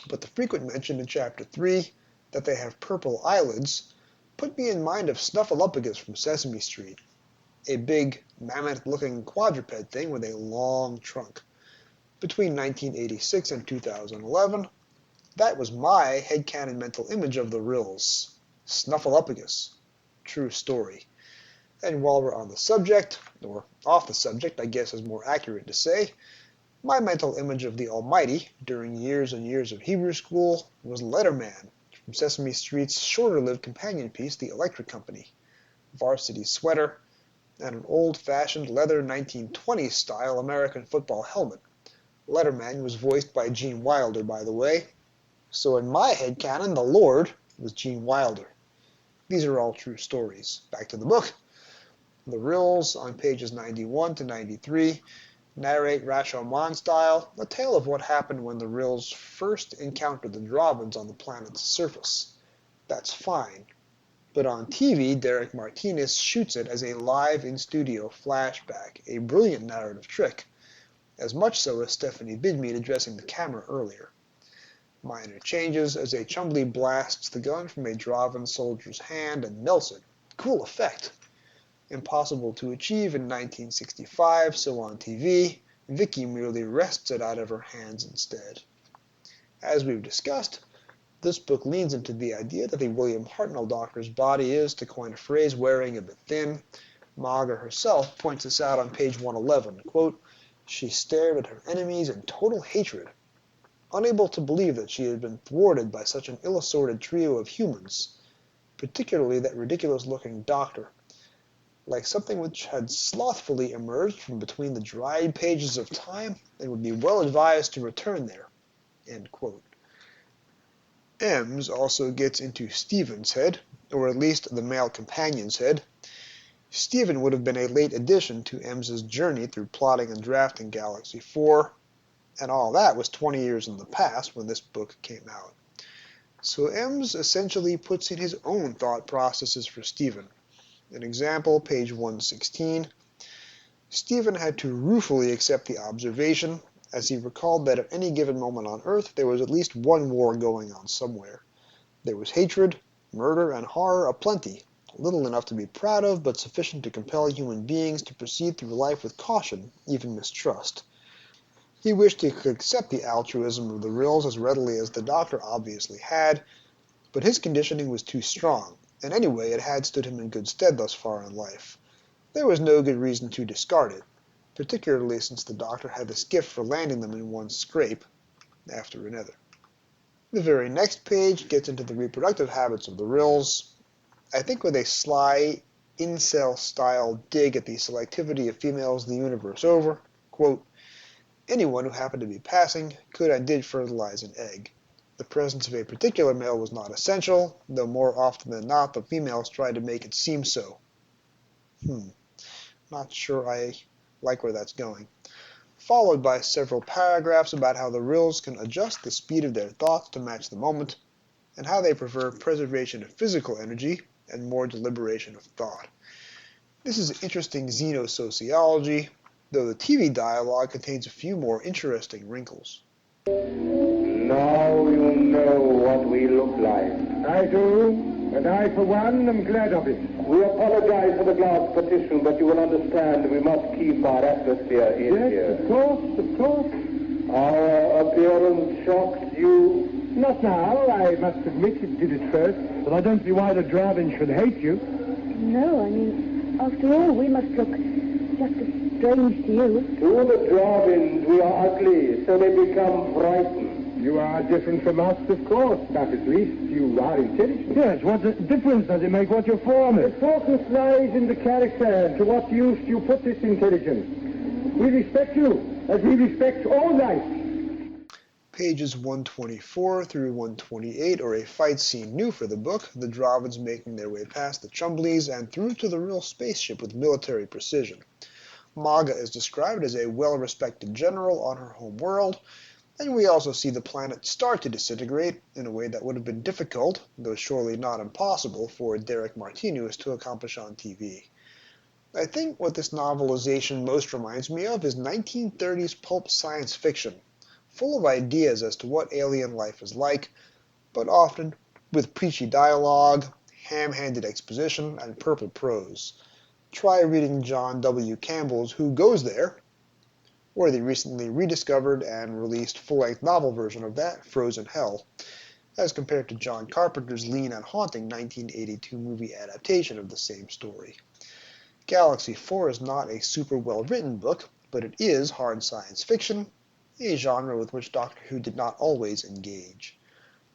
but the frequent mention in Chapter 3 that they have purple eyelids put me in mind of Snuffleupagus from Sesame Street, a big, mammoth-looking quadruped thing with a long trunk. Between 1986 and 2011, that was my headcanon mental image of the rills. Snuffleupagus. True story. And while we're on the subject, or off the subject, I guess is more accurate to say, my mental image of the Almighty during years and years of Hebrew school was Letterman from Sesame Street's shorter-lived companion piece, The Electric Company. Varsity sweater, and an old-fashioned leather 1920s-style American football helmet. Letterman was voiced by Gene Wilder, by the way. So in my headcanon, the Lord was Gene Wilder. These are all true stories. Back to the book. The rills, on pages 91 to 93, narrate Rashomon style a tale of what happened when the rills first encountered the Dravans on the planet's surface. That's fine. But on TV, Derek Martinez shoots it as a live in-studio flashback, a brilliant narrative trick, as much so as Stephanie Bidmead addressing the camera earlier. Minor changes as a Chumbly blasts the gun from a Dravan soldier's hand and melts it. Cool effect. Impossible to achieve in 1965, so on TV, Vicky merely wrests it out of her hands instead. As we've discussed, this book leans into the idea that the William Hartnell Doctor's body is, to coin a phrase, wearing a bit thin. Maga herself points this out on page 111, quote, she stared at her enemies in total hatred, unable to believe that she had been thwarted by such an ill-assorted trio of humans, particularly that ridiculous-looking doctor, like something which had slothfully emerged from between the dried pages of time and would be well advised to return there. End quote. Ems also gets into Stephen's head, or at least the male companion's head. Stephen would have been a late addition to Ems's journey through plotting and drafting Galaxy 4, and all that was 20 years in the past when this book came out. So Ems essentially puts in his own thought processes for Stephen. An example, page 116. Stephen had to ruefully accept the observation, as he recalled that at any given moment on Earth there was at least one war going on somewhere. There was hatred, murder, and horror aplenty, little enough to be proud of, but sufficient to compel human beings to proceed through life with caution, even mistrust. He wished he could accept the altruism of the Rills as readily as the Doctor obviously had, but his conditioning was too strong, and anyway it had stood him in good stead thus far in life. There was no good reason to discard it, particularly since the Doctor had this gift for landing them in one scrape after another. The very next page gets into the reproductive habits of the Rills, I think with a sly, incel-style dig at the selectivity of females the universe over. Quote, anyone who happened to be passing could and did fertilize an egg. The presence of a particular male was not essential, though more often than not the females tried to make it seem so. Not sure I like where that's going. Followed by several paragraphs about how the Rills can adjust the speed of their thoughts to match the moment, and how they prefer preservation of physical energy and more deliberation of thought. This is interesting xenosociology, though the TV dialogue contains a few more interesting wrinkles. Now you know what we look like. I do, and I for one am glad of it. We apologize for the glass partition, but you will understand we must keep our atmosphere in here. Of course. Our appearance shocks you. Not now, I must admit it did at first, but I don't see why the Dravin should hate you. No, I mean, after all, we must look just as strange to you. To the Dravins we are ugly, so they become frightened. You are different from us, of course, but at least you are intelligent. Yes, what difference does it make what your form is? The focus lies in the character. To what use do you put this intelligence? We respect you, as we respect all life. Pages 124 through 128 are a fight scene new for the book, the Dravins making their way past the Chumbleys and through to the real spaceship with military precision. Maga is described as a well-respected general on her home world, and we also see the planet start to disintegrate in a way that would have been difficult, though surely not impossible, for Derek Martinez to accomplish on TV. I think what this novelization most reminds me of is 1930s pulp science fiction, full of ideas as to what alien life is like, but often with preachy dialogue, ham-handed exposition, and purple prose. Try reading John W. Campbell's Who Goes There?, or the recently rediscovered and released full-length novel version of that, Frozen Hell, as compared to John Carpenter's lean and haunting 1982 movie adaptation of the same story. Galaxy 4 is not a super well-written book, but it is hard science fiction, a genre with which Doctor Who did not always engage.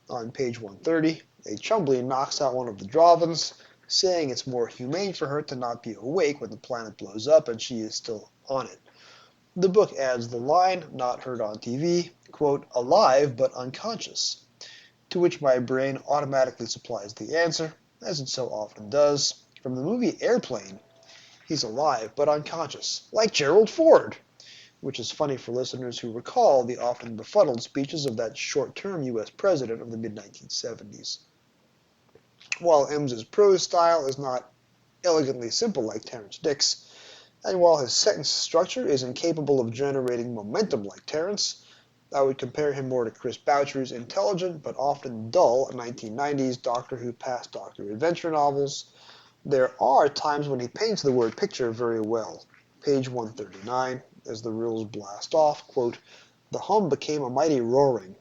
On page 130, a Chumbley knocks out one of the Dravins, saying it's more humane for her to not be awake when the planet blows up and she is still on it. The book adds the line, not heard on TV, quote, alive but unconscious, to which my brain automatically supplies the answer, as it so often does, from the movie Airplane. He's alive but unconscious, like Gerald Ford, which is funny for listeners who recall the often befuddled speeches of that short-term U.S. president of the mid-1970s. While Ems's prose style is not elegantly simple like Terence Dick's, and while his sentence structure is incapable of generating momentum like Terence, I would compare him more to Chris Boucher's intelligent but often dull 1990s Doctor Who past Doctor adventure novels. There are times when he paints the word picture very well. Page 139, as the Rills blast off, quote, the hum became a mighty roaring.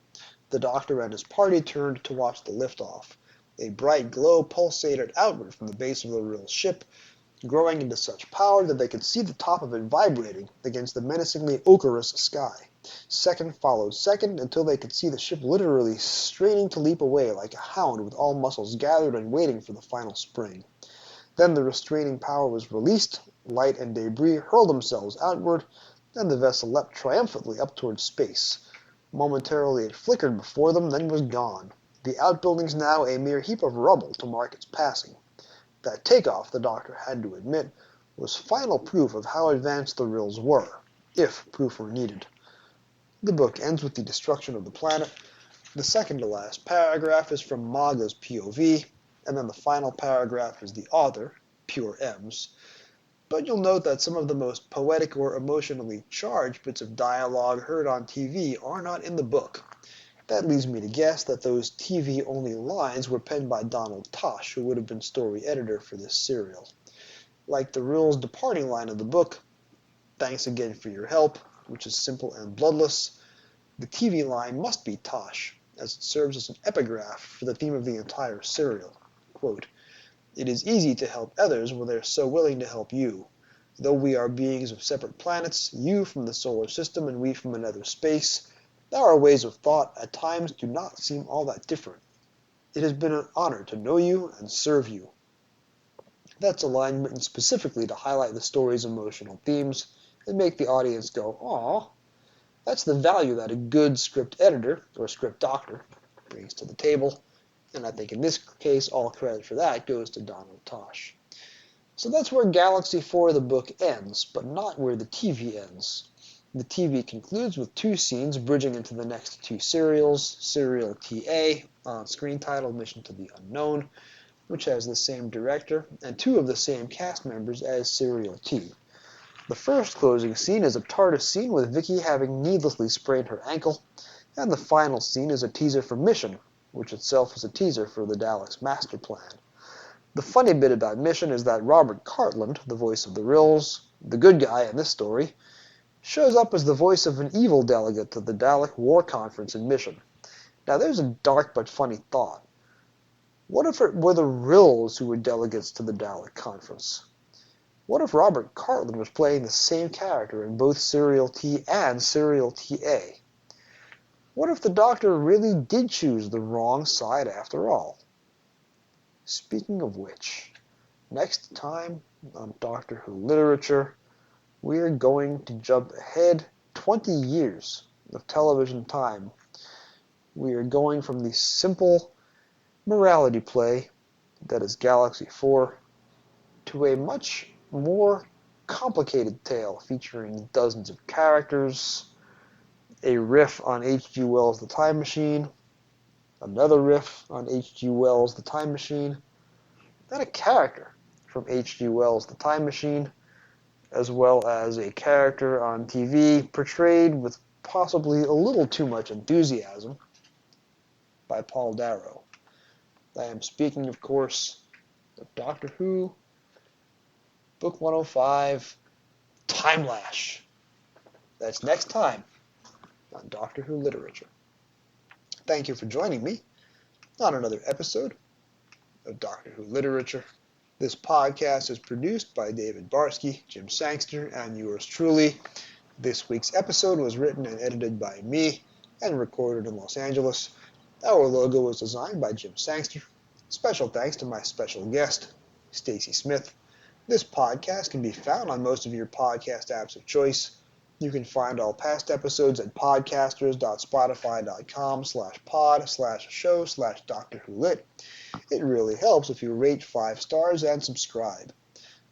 The Doctor and his party turned to watch the liftoff. A bright glow pulsated outward from the base of the Rills ship, growing into such power that they could see the top of it vibrating against the menacingly ochreous sky. Second followed second until they could see the ship literally straining to leap away like a hound with all muscles gathered and waiting for the final spring. Then the restraining power was released, light and debris hurled themselves outward, and the vessel leapt triumphantly up towards space. Momentarily it flickered before them, then was gone. The outbuildings now a mere heap of rubble to mark its passing. That takeoff, the Doctor had to admit, was final proof of how advanced the Rills were, if proof were needed. The book ends with the destruction of the planet. The second-to-last paragraph is from Maga's POV, and then the final paragraph is the author, pure Ems. But you'll note that some of the most poetic or emotionally charged bits of dialogue heard on TV are not in the book. That leads me to guess that those TV-only lines were penned by Donald Tosh, who would have been story editor for this serial. Like the Rills' departing line of the book, thanks again for your help, which is simple and bloodless, the TV line must be Tosh, as it serves as an epigraph for the theme of the entire serial. Quote, It is easy to help others when they are so willing to help you. Though we are beings of separate planets, you from the solar system and we from another space, our ways of thought at times do not seem all that different. It has been an honor to know you and serve you. That's a line written specifically to highlight the story's emotional themes and make the audience go, "Aw." That's the value that a good script editor, or script doctor, brings to the table, and I think in this case all credit for that goes to Donald Tosh. So that's where Galaxy 4 the book ends, but not where the TV ends. The TV concludes with 2 scenes bridging into the next 2 serials, Serial TA, on-screen title Mission to the Unknown, which has the same director, and 2 of the same cast members as Serial T. The first closing scene is a TARDIS scene with Vicky having needlessly sprained her ankle, and the final scene is a teaser for Mission, which itself is a teaser for the Daleks' master plan. The funny bit about Mission is that Robert Cartland, the voice of the Rills, the good guy in this story, shows up as the voice of an evil delegate to the Dalek War Conference in Mission. Now there's a dark but funny thought. What if it were the Rills who were delegates to the Dalek Conference? What if Robert Cartland was playing the same character in both Serial T and Serial TA? What if the Doctor really did choose the wrong side after all? Speaking of which, next time on Doctor Who Literature, we are going to jump ahead 20 years of television time. We are going from the simple morality play that is Galaxy 4 to a much more complicated tale featuring dozens of characters, a riff on H.G. Wells' The Time Machine, another riff on H.G. Wells' The Time Machine, and a character from H.G. Wells' The Time Machine, as well as a character on TV portrayed with possibly a little too much enthusiasm by Paul Darrow. I am speaking, of course, of Doctor Who, Book 105, Time Lash. That's next time on Doctor Who Literature. Thank you for joining me on another episode of Doctor Who Literature. This podcast is produced by David Barsky, Jim Sangster, and yours truly. This week's episode was written and edited by me and recorded in Los Angeles. Our logo was designed by Jim Sangster. Special thanks to my special guest, Stacey Smith. This podcast can be found on most of your podcast apps of choice. You can find all past episodes at podcasters.spotify.com/pod/show/Doctor Who Lit. It really helps if you rate 5 stars and subscribe.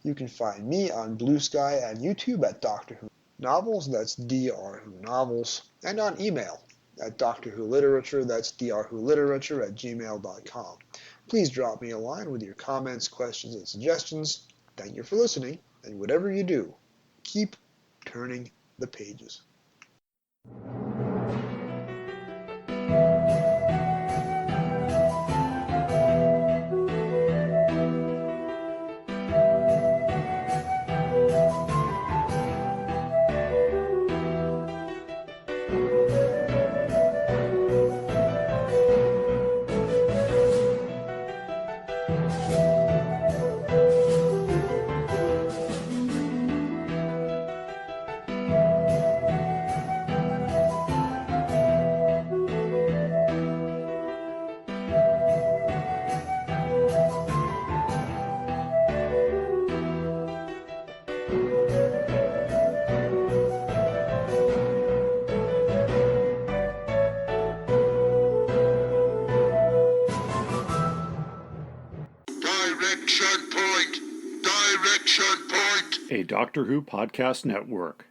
You can find me on Blue Sky and YouTube at Doctor Who Novels, that's Dr. Who Novels, and on email at Doctor Who Literature, that's drwholiterature@gmail.com. Please drop me a line with your comments, questions, and suggestions. Thank you for listening, and whatever you do, keep turning the pages. Direction point! Direction point! A Doctor Who podcast network.